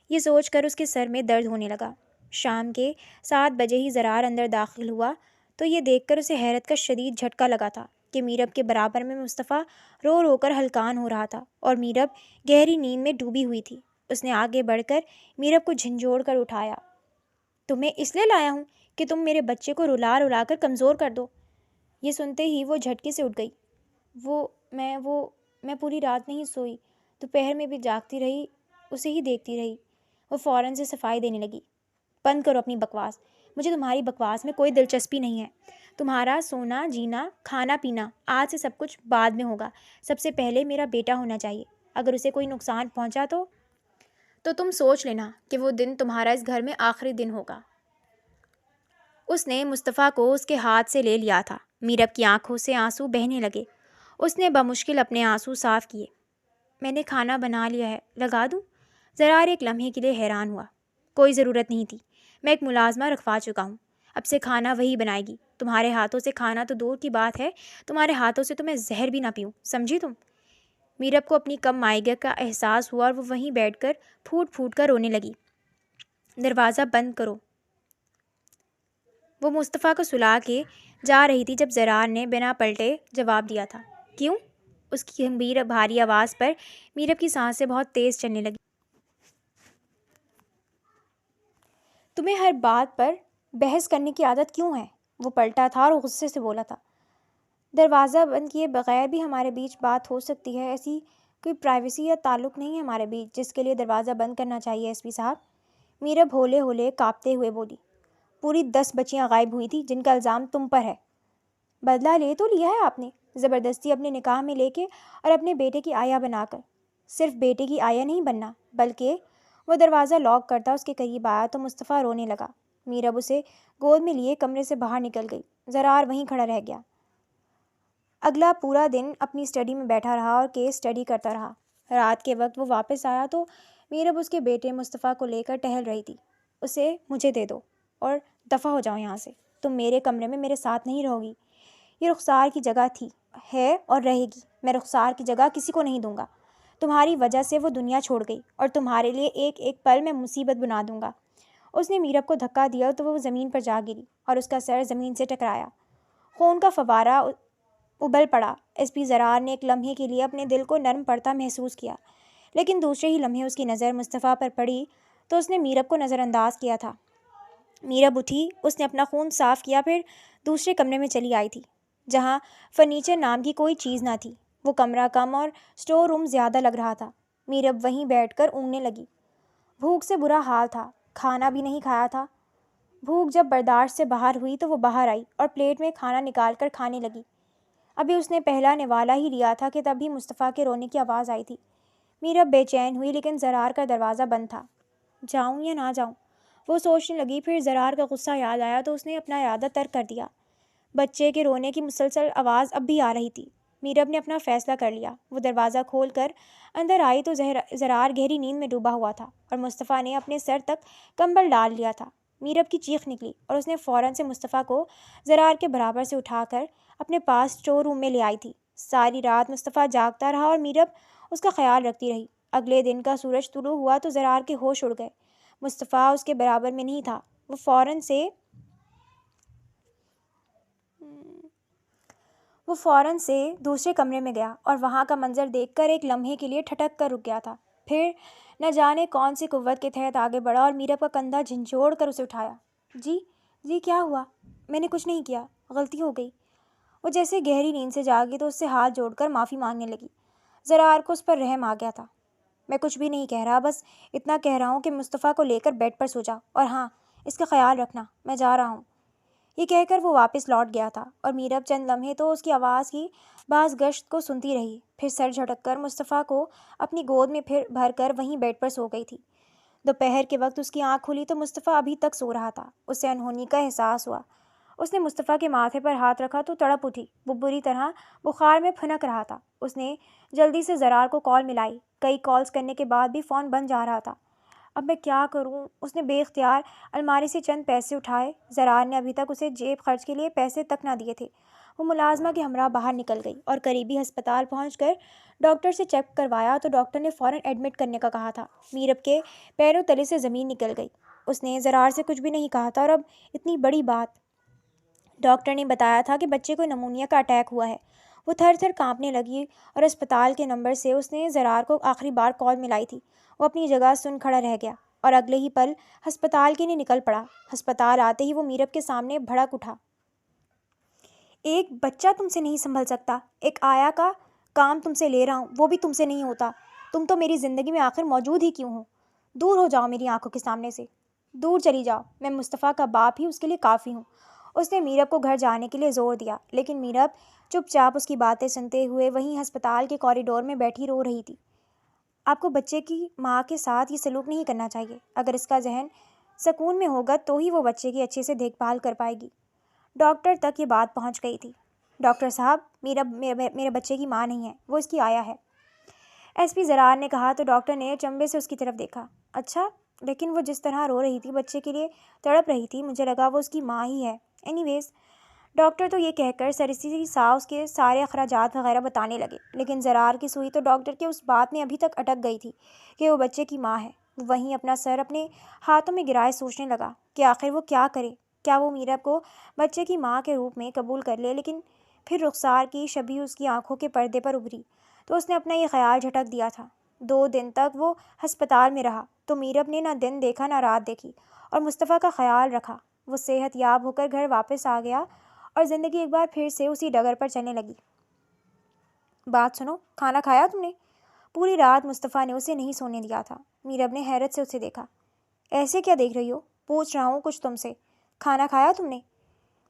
یہ سوچ کر اس کے سر میں درد ہونے لگا۔ شام کے 7 بجے ہی زرار اندر داخل ہوا تو یہ دیکھ کر اسے حیرت کا شدید جھٹکا لگا تھا کہ میرب کے برابر میں مصطفیٰ رو رو کر ہلکان ہو رہا تھا اور میرب گہری نیند میں ڈوبی ہوئی تھی۔ اس نے آگے بڑھ کر میرب کو جھنجھوڑ کر اٹھایا۔ تمہیں اس لیے لایا ہوں کہ تم میرے بچے کو رلا رلا کر کمزور کر دو۔ یہ سنتے ہی وہ جھٹکے سے اٹھ گئی۔ میں پوری رات نہیں سوئی، دوپہر میں بھی جاگتی رہی، اسے ہی دیکھتی رہی۔ وہ فوراً سے صفائی دینے لگی۔ بند کرو اپنی بکواس، مجھے تمہاری بکواس میں کوئی دلچسپی نہیں ہے۔ تمہارا سونا جینا کھانا پینا آج سے سب کچھ بعد میں ہوگا۔ سب سے پہلے میرا بیٹا ہونا چاہیے۔ اگر اسے کوئی نقصان پہنچا تو تم سوچ لینا کہ وہ دن تمہارا اس گھر میں آخری دن ہوگا۔ اس نے مصطفیٰ کو اس کے ہاتھ سے لے لیا تھا۔ میرب کی آنکھوں سے آنسو بہنے لگے۔ اس نے بمشکل اپنے آنسو صاف کیے۔ میں نے کھانا بنا لیا ہے، لگا دوں؟ زرار ایک لمحے کے لیے حیران ہوا۔ کوئی ضرورت نہیں تھی، میں ایک ملازمہ رکھوا چکا ہوں، اب سے کھانا وہی بنائے گی۔ تمہارے ہاتھوں سے کھانا تو دور کی بات ہے، تمہارے ہاتھوں سے تو میں زہر بھی نہ پیوں، سمجھی تم؟ میرب کو اپنی کم مائیگی کا احساس ہوا اور وہ وہیں بیٹھ کر پھوٹ پھوٹ کر رونے لگی۔ دروازہ بند کرو، وہ مصطفیٰ کو سلا کے جا رہی تھی جب زرار نے بنا پلٹے جواب دیا تھا۔ کیوں؟ اس کی گمبھیر بھاری آواز پر میرب کی سانسیں بہت تیز چلنے لگی۔ تمہیں ہر بات پر بحث کرنے کی عادت کیوں ہے؟ وہ پلٹا تھا اور غصے سے بولا تھا۔ دروازہ بند کیے بغیر بھی ہمارے بیچ بات ہو سکتی ہے، ایسی کوئی پرائیویسی یا تعلق نہیں ہے ہمارے بیچ جس کے لیے دروازہ بند کرنا چاہیے ایس پی صاحب، میرب ہولے ہولے کانپتے ہوئے بولی۔ پوری 10 بچیاں غائب ہوئی تھیں جن کا الزام تم پر ہے۔ بدلہ لے تو لیا ہے آپ نے، زبردستی اپنے نکاح میں لے کے اور اپنے بیٹے کی آیا بنا کر۔ صرف بیٹے کی آیا نہیں بننا بلکہ وہ دروازہ لاک کرتا اس کے قریب آیا تو مصطفیٰ رونے لگا۔ میرب اسے گود میں لیے کمرے سے باہر نکل گئی۔ زرار وہیں کھڑا رہ گیا۔ اگلا پورا دن اپنی اسٹڈی میں بیٹھا رہا اور کیس اسٹڈی کرتا رہا۔ رات کے وقت وہ واپس آیا تو میرب اس کے بیٹے مصطفیٰ کو لے کر ٹہل رہی تھی۔ اسے مجھے دے دو اور دفع ہو جاؤ یہاں سے، تم میرے کمرے میں میرے ساتھ نہیں رہو گی۔ یہ رخسار کی جگہ تھی، ہے اور رہے گی۔ میں رخسار کی جگہ کسی کو نہیں دوں گا۔ تمہاری وجہ سے وہ دنیا چھوڑ گئی اور تمہارے لیے ایک ایک پل میں مصیبت بنا دوں گا۔ اس نے میرب کو دھکا دیا تو وہ زمین پر جا گری اور اس کا سر زمین سے ٹکرایا۔ خون کا فوارہ ابل پڑا۔ ایس پی زرار نے ایک لمحے کے لیے اپنے دل کو نرم پڑتا محسوس کیا، لیکن دوسرے ہی لمحے اس کی نظر مصطفیٰ پر پڑی تو اس نے میرب کو نظر انداز کیا تھا۔ میرب اٹھی، اس نے اپنا خون صاف کیا، پھر دوسرے کمرے میں چلی آئی تھی جہاں فرنیچر نام کی کوئی چیز نہ تھی۔ وہ کمرہ کم اور اسٹور روم زیادہ لگ رہا تھا۔ میرب وہیں بیٹھ کر اونگنے لگی۔ بھوک سے برا حال تھا، کھانا بھی نہیں کھایا تھا۔ بھوک جب برداشت سے باہر ہوئی تو وہ باہر آئی اور پلیٹ میں کھانا نکال کر کھانے لگی۔ ابھی اس نے پہلا نوالا ہی لیا تھا کہ تبھی مصطفیٰ کے رونے کی آواز آئی تھی۔ میرب بے چین ہوئی لیکن زرار کا دروازہ بند تھا۔ جاؤں یا نہ جاؤں، وہ سوچنے لگی۔ پھر زرار کا غصہ یاد آیا تو اس نے اپنا ارادہ ترک کر دیا۔ بچے کے رونے کی مسلسل آواز اب بھی آ رہی تھی۔ میرب نے اپنا فیصلہ کر لیا۔ وہ دروازہ کھول کر اندر آئی تو زرار گہری نیند میں ڈوبا ہوا تھا اور مصطفیٰ نے اپنے سر تک کمبل ڈال لیا تھا۔ میرب کی چیخ نکلی اور اس نے فوراً سے مصطفیٰ کو زرار کے برابر سے اٹھا کر اپنے پاس اسٹور روم میں لے آئی تھی۔ ساری رات مصطفیٰ جاگتا رہا اور میرب اس کا خیال رکھتی رہی۔ اگلے دن کا سورج طلوع ہوا تو زرار کے ہوش اڑ گئے۔ مصطفیٰ اس کے برابر میں نہیں تھا۔ وہ فوراً سے دوسرے کمرے میں گیا اور وہاں کا منظر دیکھ کر ایک لمحے کے لیے ٹھٹک کر رک گیا تھا۔ پھر نہ جانے کون سی قوت کے تحت آگے بڑھا اور میرب کا کندھا جھنجھوڑ کر اسے اٹھایا۔ جی کیا ہوا؟ میں نے کچھ نہیں کیا، غلطی ہو گئی۔ وہ جیسے گہری نیند سے جاگی تو اس سے ہاتھ جوڑ کر معافی مانگنے لگی۔ زرار کو اس پر رحم آ گیا تھا۔ میں کچھ بھی نہیں کہہ رہا، بس اتنا کہہ رہا ہوں کہ مصطفیٰ کو لے کر بیڈ پر سو جا، اور ہاں، اس کا خیال رکھنا، میں جا رہا ہوں۔ یہ کہہ کر وہ واپس لوٹ گیا تھا اور میرب چند لمحے تو اس کی آواز کی باز گشت کو سنتی رہی، پھر سر جھٹک کر مصطفیٰ کو اپنی گود میں پھر بھر کر وہیں بیڈ پر سو گئی تھی۔ دوپہر کے وقت اس کی آنکھ کھلی تو مصطفیٰ ابھی تک سو رہا تھا۔ اسے انہونی کا احساس ہوا۔ اس نے مصطفیٰ کے ماتھے پر ہاتھ رکھا تو تڑپ اٹھی۔ وہ بری طرح بخار میں پھنک رہا تھا۔ اس نے جلدی سے زرار کو کال ملائی۔ کئی کالز کرنے کے بعد بھی فون بند جا رہا تھا۔ اب میں کیا کروں؟ اس نے بے اختیار الماری سے چند پیسے اٹھائے۔ زرار نے ابھی تک اسے جیب خرچ کے لیے پیسے تک نہ دیے تھے۔ وہ ملازمہ کے ہمراہ باہر نکل گئی اور قریبی ہسپتال پہنچ کر ڈاکٹر سے چیک کروایا تو ڈاکٹر نے فوراً ایڈمٹ کرنے کا کہا تھا۔ میرب کے پیروں تلے سے زمین نکل گئی۔ اس نے زرار سے کچھ بھی نہیں کہا تھا اور اب اتنی بڑی بات۔ ڈاکٹر نے بتایا تھا کہ بچے کو نمونیا کا اٹیک ہوا ہے۔ وہ تھر تھر کانپنے لگی اور اسپتال کے نمبر سے اس نے زرار کو آخری بار کال ملائی تھی۔ وہ اپنی جگہ سن کھڑا رہ گیا اور اگلے ہی پل ہسپتال کے لیے نکل پڑا۔ ہسپتال آتے ہی وہ میرب کے سامنے بھڑک اٹھا۔ ایک بچہ تم سے نہیں سنبھل سکتا؟ ایک آیا کا کام تم سے لے رہا ہوں، وہ بھی تم سے نہیں ہوتا۔ تم تو میری زندگی میں آخر موجود ہی کیوں ہو؟ دور ہو جاؤ میری آنکھوں کے سامنے سے، دور چلی جاؤ۔ میں مصطفیٰ کا باپ ہی اس کے لیے کافی ہوں۔ اس نے میرب کو گھر جانے کے لیے زور دیا لیکن میرب چپ چاپ اس کی باتیں سنتے ہوئے وہیں ہسپتال کے کوریڈور میں بیٹھی رو رہی تھی۔ آپ کو بچے کی ماں کے ساتھ یہ سلوک نہیں کرنا چاہیے۔ اگر اس کا ذہن سکون میں ہوگا تو ہی وہ بچے کی اچھے سے دیکھ بھال کر پائے گی۔ ڈاکٹر تک یہ بات پہنچ گئی تھی۔ ڈاکٹر صاحب، میرے بچے کی ماں نہیں ہے، وہ اس کی آیا ہے، ایس پی زرار نے کہا تو ڈاکٹر نے چمبے سے اس کی طرف دیکھا۔ اچھا، لیکن وہ جس طرح رو رہی تھی، بچے کے لیے تڑپ رہی تھی، مجھے لگا وہ اس کی ماں ہی ہے۔ اینی ویز، ڈاکٹر تو یہ کہہ کر سرسری سا اس کے سارے اخراجات وغیرہ بتانے لگے، لیکن زرار کی سوئی تو ڈاکٹر کے اس بات میں ابھی تک اٹک گئی تھی کہ وہ بچے کی ماں ہے۔ وہ وہیں اپنا سر اپنے ہاتھوں میں گرائے سوچنے لگا کہ آخر وہ کیا کرے۔ کیا وہ میرب کو بچے کی ماں کے روپ میں قبول کر لے؟ لیکن پھر رخسار کی شبیہ اس کی آنکھوں کے پردے پر ابھری تو اس نے اپنا یہ خیال جھٹک دیا تھا۔ 2 دن تک وہ ہسپتال میں رہا تو میرب نے نہ دن دیکھا نہ رات دیکھی اور مصطفیٰ کا خیال رکھا۔ وہ صحت یاب ہو کر گھر واپس آ گیا اور زندگی ایک بار پھر سے اسی ڈگر پر چلنے لگی۔ بات سنو، کھانا کھایا تم نے؟ پوری رات مصطفیٰ نے اسے نہیں سونے دیا تھا۔ میرب نے حیرت سے اسے دیکھا۔ ایسے کیا دیکھ رہی ہو؟ پوچھ رہا ہوں کچھ تم سے۔ کھانا کھایا تم نے؟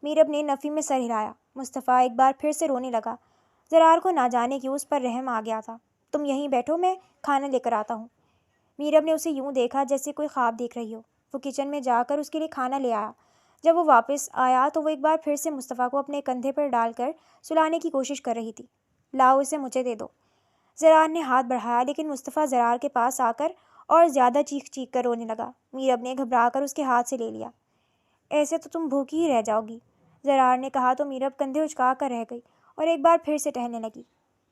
میرب نے نفی میں سر ہلایا۔ مصطفیٰ ایک بار پھر سے رونے لگا۔ زرار کو نہ جانے کیوں اس پر رحم آ گیا تھا۔ تم یہیں بیٹھو، میں کھانا لے کر آتا ہوں۔ میرب نے اسے یوں دیکھا جیسے کوئی خواب دیکھ رہی ہو۔ وہ کچن میں جا کر اس کے لیے کھانا لے آیا۔ جب وہ واپس آیا تو وہ ایک بار پھر سے مصطفیٰ کو اپنے کندھے پر ڈال کر سلانے کی کوشش کر رہی تھی۔ لاؤ اسے مجھے دے دو۔ زرار نے ہاتھ بڑھایا لیکن مصطفیٰ زرار کے پاس آ کر اور زیادہ چیخ چیخ کر رونے لگا۔ میرب نے گھبرا کر اس کے ہاتھ سے لے لیا۔ ایسے تو تم بھوکی ہی رہ جاؤ گی، زرار نے کہا تو میرب کندھے اچکا کر رہ گئی اور ایک بار پھر سے ٹہلنے لگی۔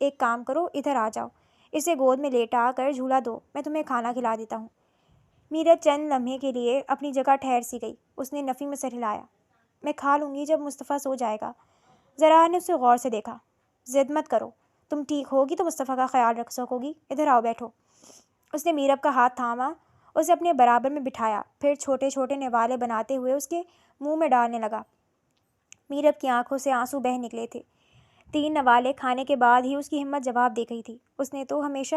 ایک کام کرو، ادھر آ جاؤ، اسے گود میں لیٹا کر جھولا دو، میں تمہیں کھانا کھلا دیتا ہوں۔ میرب چند لمحے کے لیے اپنی جگہ ٹھہر سی گئی۔ اس نے نفی میں سر ہلایا۔ میں کھا لوں گی جب مصطفیٰ سو جائے گا۔ زرار نے اسے غور سے دیکھا۔ ضد مت کرو، تم ٹھیک ہوگی تو مصطفیٰ کا خیال رکھ سکو گی۔ ادھر آؤ، بیٹھو۔ اس نے میرب کا ہاتھ تھاما، اسے اپنے برابر میں بٹھایا، پھر چھوٹے چھوٹے نوالے بناتے ہوئے اس کے منہ میں ڈالنے لگا۔ میرب کی آنکھوں سے آنسو بہہ نکلے تھے 3 نوالے کھانے کے بعد ہی اس کی ہمت جواب دے گئی تھی۔ اس نے تو ہمیشہ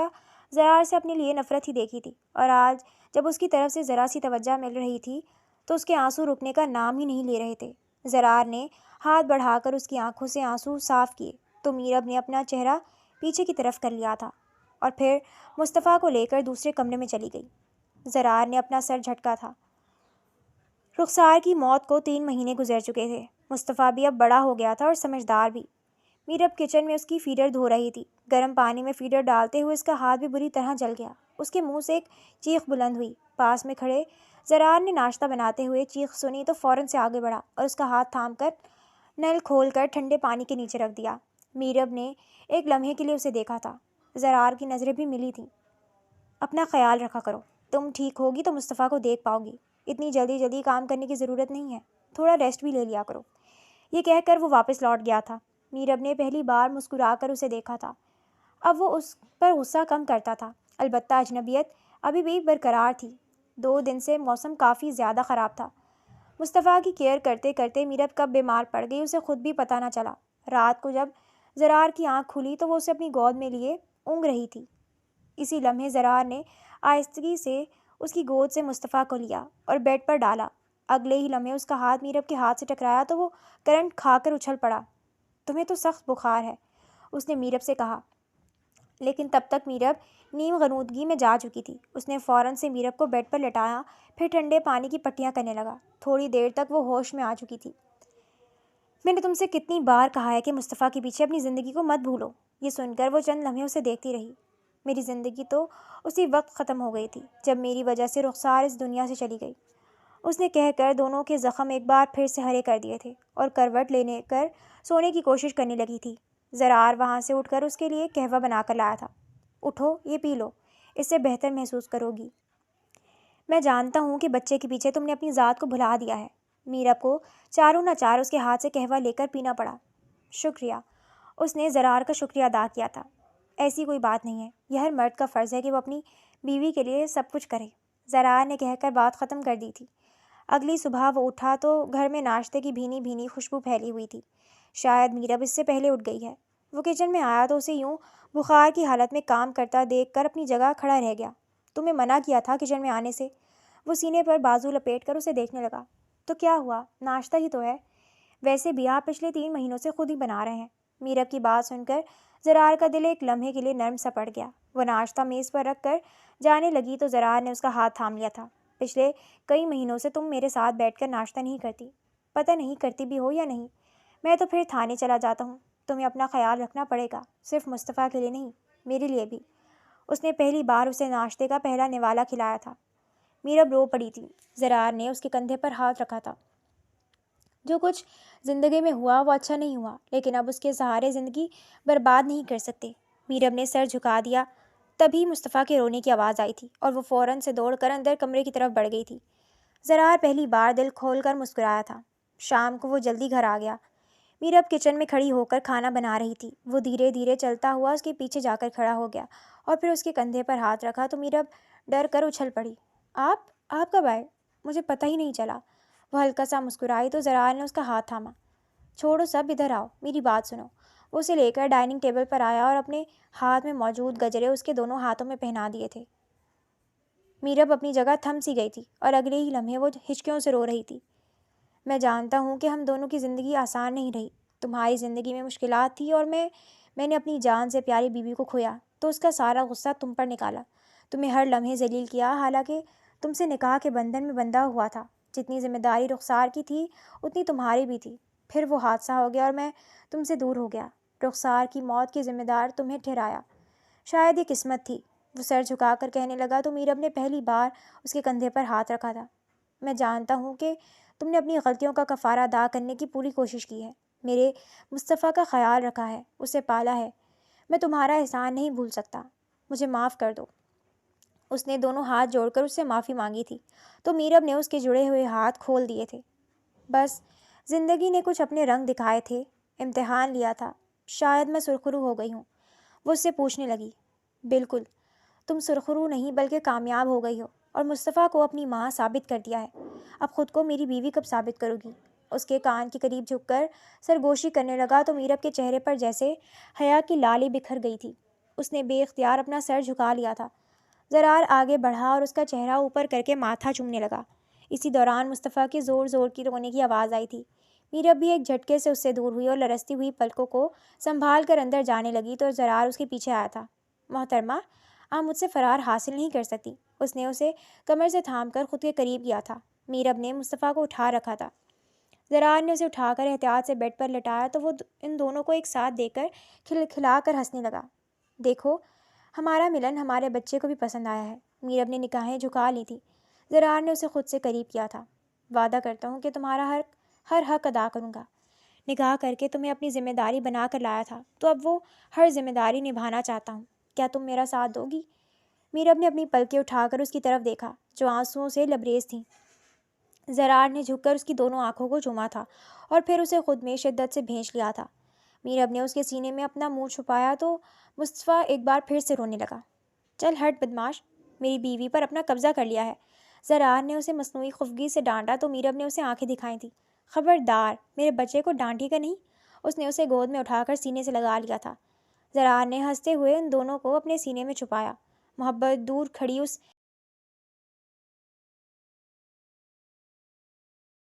زرار سے اپنے لیے نفرت ہی دیکھی تھی، اور آج جب اس کی طرف سے ذرا سی توجہ مل رہی تھی تو اس کے آنسو رکنے کا نام ہی نہیں لے رہے تھے۔ زرار نے ہاتھ بڑھا کر اس کی آنکھوں سے آنسو صاف کیے تو میرب نے اپنا چہرہ پیچھے کی طرف کر لیا تھا اور پھر مصطفیٰ کو لے کر دوسرے کمرے میں چلی گئی۔ زرار نے اپنا سر جھٹکا تھا۔ رخسار کی موت کو 3 مہینے گزر چکے تھے۔ مصطفیٰ بھی اب بڑا ہو گیا تھا اور سمجھدار بھی۔ میرب کچن میں اس کی فیڈر دھو رہی تھی۔ گرم پانی میں فیڈر ڈالتے ہوئے اس کا ہاتھ بھی بری طرح جل گیا۔ اس کے منہ سے ایک چیخ بلند ہوئی۔ پاس میں کھڑے زرار نے ناشتہ بناتے ہوئے چیخ سنی تو فوراً سے آگے بڑھا اور اس کا ہاتھ تھام کر نل کھول کر ٹھنڈے پانی کے نیچے رکھ دیا۔ میرب نے ایک لمحے کے لیے اسے دیکھا تھا۔ زرار کی نظریں بھی ملی تھیں۔ اپنا خیال رکھا کرو، تم ٹھیک ہوگی تو مصطفیٰ کو دیکھ پاؤ گی۔ اتنی جلدی کام کرنے کی ضرورت نہیں ہے، تھوڑا ریسٹ بھی لے لیا کرو۔ یہ کہہ کر وہ واپس لوٹ گیا تھا۔ میرب نے پہلی بار مسکرا کر اسے دیکھا تھا۔ اب وہ اس پر غصہ کم کرتا تھا، البتہ اجنبیت ابھی بھی برقرار تھی۔ 2 دن سے موسم کافی زیادہ خراب تھا۔ مصطفیٰ کی کیئر کرتے کرتے میرب کب بیمار پڑ گئی اسے خود بھی پتہ نہ چلا۔ رات کو جب زرار کی آنکھ کھلی تو وہ اسے اپنی گود میں لیے اونگ رہی تھی۔ اسی لمحے زرار نے آہستگی سے اس کی گود سے مصطفیٰ کو لیا اور بیڈ پر ڈالا۔ اگلے ہی لمحے اس کا ہاتھ میرب کے ہاتھ سے ٹکرایا تو وہ کرنٹ کھا کر اچھل پڑا۔ تمہیں تو سخت بخار ہے، اس نے میرب سے کہا، لیکن تب تک میرب نیم غنودگی میں جا چکی تھی۔ اس نے فوراً سے میرب کو بیڈ پر لٹایا، پھر ٹھنڈے پانی کی پٹیاں کرنے لگا۔ تھوڑی دیر تک وہ ہوش میں آ چکی تھی۔ میں نے تم سے کتنی بار کہا ہے کہ مصطفیٰ کے پیچھے اپنی زندگی کو مت بھولو۔ یہ سن کر وہ چند لمحے اسے دیکھتی رہی۔ میری زندگی تو اسی وقت ختم ہو گئی تھی جب میری وجہ سے رخسار اس دنیا سے چلی گئی، اس نے کہہ کر دونوں کے زخم ایک بار پھر سے ہرے کر دیے تھے اور کروٹ لینے کر سونے کی کوشش کرنے لگی تھی۔ زرار وہاں سے اٹھ کر اس کے لیے قہوہ بنا کر لایا تھا۔ اٹھو، یہ پی لو، اس سے بہتر محسوس کرو گی۔ میں جانتا ہوں کہ بچے کے پیچھے تم نے اپنی ذات کو بھلا دیا ہے۔ میرب کو چاروں نہ چار اس کے ہاتھ سے قہوہ لے کر پینا پڑا۔ شکریہ، اس نے زرار کا شکریہ ادا کیا تھا۔ ایسی کوئی بات نہیں ہے، یہ ہر مرد کا فرض ہے کہ وہ اپنی بیوی کے لیے سب کچھ کرے، زرار نے کہہ کر بات ختم کر دی تھی۔ اگلی صبح وہ اٹھا تو گھر میں ناشتے کی بھینی بھینی خوشبو پھیلی ہوئی تھی۔ شاید میرب اس سے پہلے اٹھ گئی ہے۔ وہ کچن میں آیا تو اسے یوں بخار کی حالت میں کام کرتا دیکھ کر اپنی جگہ کھڑا رہ گیا۔ تمہیں منع کیا تھا کچن میں آنے سے۔ وہ سینے پر بازو لپیٹ کر اسے دیکھنے لگا۔ تو کیا ہوا، ناشتہ ہی تو ہے، ویسے بھی آپ پچھلے 3 مہینوں سے خود ہی بنا رہے ہیں۔ میرب کی بات سن کر زرار کا دل ایک لمحے کے لیے نرم سا پڑ گیا۔ وہ ناشتہ میز پر رکھ کر جانے لگی تو زرار نے اس کا ہاتھ تھام لیا تھا۔ پچھلے کئی مہینوں سے تم میرے ساتھ بیٹھ کر ناشتہ نہیں کرتی، پتہ نہیں کرتی بھی ہو یا نہیں۔ میں تو پھر تھانے چلا جاتا ہوں۔ تمہیں اپنا خیال رکھنا پڑے گا، صرف مصطفیٰ کے لیے نہیں، میرے لیے بھی۔ اس نے پہلی بار اسے ناشتے کا پہلا نوالا کھلایا تھا۔ میرب رو پڑی تھی۔ زرار نے اس کے کندھے پر ہاتھ رکھا تھا۔ جو کچھ زندگی میں ہوا وہ اچھا نہیں ہوا، لیکن اب اس کے سہارے زندگی برباد نہیں کر سکتے۔ میرب نے سر جھکا دیا۔ تبھی مصطفیٰ کے رونے کی آواز آئی تھی اور وہ فوراً سے دوڑ کر اندر کمرے کی طرف بڑھ گئی تھی۔ زرار پہلی بار دل کھول کر مسکرایا تھا۔ شام کو وہ جلدی گھر آ گیا۔ میرب کچن میں کھڑی ہو کر کھانا بنا رہی تھی۔ وہ دھیرے دھیرے چلتا ہوا اس کے پیچھے جا کر کھڑا ہو گیا اور پھر اس کے کندھے پر ہاتھ رکھا تو میرب ڈر کر اچھل پڑی۔ آپ کب آئے؟ مجھے پتہ ہی نہیں چلا۔ وہ ہلکا سا مسکرائی تو زرار نے اس کا ہاتھ تھاما۔ چھوڑو سب، ادھر آؤ، میری بات سنو۔ وہ اسے لے کر ڈائننگ ٹیبل پر آیا اور اپنے ہاتھ میں موجود گجرے اس کے دونوں ہاتھوں میں پہنا دیے تھے۔ میرب اپنی جگہ تھم سی گئی تھی اور اگلے ہی لمحے وہ ہچکیوں سے رو رہی تھی۔ میں جانتا ہوں کہ ہم دونوں کی زندگی آسان نہیں رہی۔ تمہاری زندگی میں مشکلات تھی اور میں نے اپنی جان سے پیاری بیوی کو کھویا تو اس کا سارا غصہ تم پر نکالا، تمہیں ہر لمحے ذلیل کیا، حالانکہ تم سے نکاح کے بندھن میں بندھا ہوا تھا۔ جتنی ذمہ داری رخسار کی تھی اتنی تمہاری بھی تھی۔ پھر وہ حادثہ ہو گیا اور میں تم سے دور ہو گیا۔ رخسار کی موت کی ذمہ دار تمہیں ٹھہرایا۔ شاید یہ قسمت تھی، وہ سر جھکا کر کہنے لگا تو میرب نے پہلی بار اس کے کندھے پر ہاتھ رکھا تھا۔ میں جانتا ہوں کہ تم نے اپنی غلطیوں کا کفارہ ادا کرنے کی پوری کوشش کی ہے، میرے مصطفیٰ کا خیال رکھا ہے، اسے پالا ہے۔ میں تمہارا احسان نہیں بھول سکتا، مجھے معاف کر دو۔ اس نے دونوں ہاتھ جوڑ کر اس سے معافی مانگی تھی تو میرب نے اس کے جڑے ہوئے ہاتھ کھول دیے تھے۔ بس زندگی نے کچھ اپنے رنگ دکھائے تھے، امتحان لیا تھا، شاید میں سرخرو ہو گئی ہوں۔ وہ اس سے پوچھنے لگی۔ بالکل، تم سرخرو نہیں بلکہ کامیاب ہو گئی ہو اور مصطفیٰ کو اپنی ماں ثابت کر دیا ہے۔ اب خود کو میری بیوی کب ثابت کرو گی؟ اس کے کان کے قریب جھک کر سرگوشی کرنے لگا تو میرب کے چہرے پر جیسے حیا کی لالی بکھر گئی تھی۔ اس نے بے اختیار اپنا سر جھکا لیا تھا۔ زرار آگے بڑھا اور اس کا چہرہ اوپر کر کے ماتھا چومنے لگا۔ اسی دوران مصطفیٰ کی زور زور کی رونے کی آواز آئی تھی۔ میرب بھی ایک جھٹکے سے اس سے دور ہوئی اور لرزتی ہوئی پلکوں کو سنبھال کر اندر جانے لگی تو زرار اس کے پیچھے آیا تھا۔ محترمہ، آپ مجھ سے فرار حاصل نہیں کر سکتی۔ اس نے اسے کمر سے تھام کر خود کے قریب کیا تھا۔ میرب نے مصطفیٰ کو اٹھا رکھا تھا۔ زرار نے اسے اٹھا کر احتیاط سے بیڈ پر لٹایا تو وہ ان دونوں کو ایک ساتھ دیکھ کر کھلکھلا کر ہنسنے لگا۔ دیکھو، ہمارا ملن ہمارے بچے کو بھی پسند آیا ہے۔ میرب نے نگاہیں جھکا لی تھی۔ زرار نے اسے خود سے قریب کیا تھا۔ وعدہ کرتا ہوں کہ تمہارا ہر حق ادا کروں گا۔ نکاح کر کے تمہیں اپنی ذمہ داری بنا کر لایا تھا تو اب وہ ہر ذمہ داری نبھانا چاہتا ہوں۔ کیا تم میرا ساتھ دو گی؟ میرب نے اپنی پلکیں اٹھا کر اس کی طرف دیکھا جو آنسوؤں سے لبریز تھیں۔ زرار نے جھک کر اس کی دونوں آنکھوں کو چوما تھا اور پھر اسے خود میں شدت سے بھینچ لیا تھا۔ میرب نے اس کے سینے میں اپنا منہ چھپایا تو مصطفیٰ ایک بار پھر سے رونے لگا۔ چل ہٹ بدماش، میری بیوی پر اپنا قبضہ کر لیا ہے۔ زرار نے اسے مصنوعی خفگی سے ڈانٹا تو میرب نے اسے آنکھیں دکھائی تھیں۔ خبردار، میرے بچے کو ڈانٹی کا نہیں۔ اس نے اسے گود میں اٹھا کر سینے سے لگا لیا تھا۔ زرار نے ہنستے ہوئے ان دونوں کو اپنے سینے میں چھپایا۔ محبت دور کھڑی اس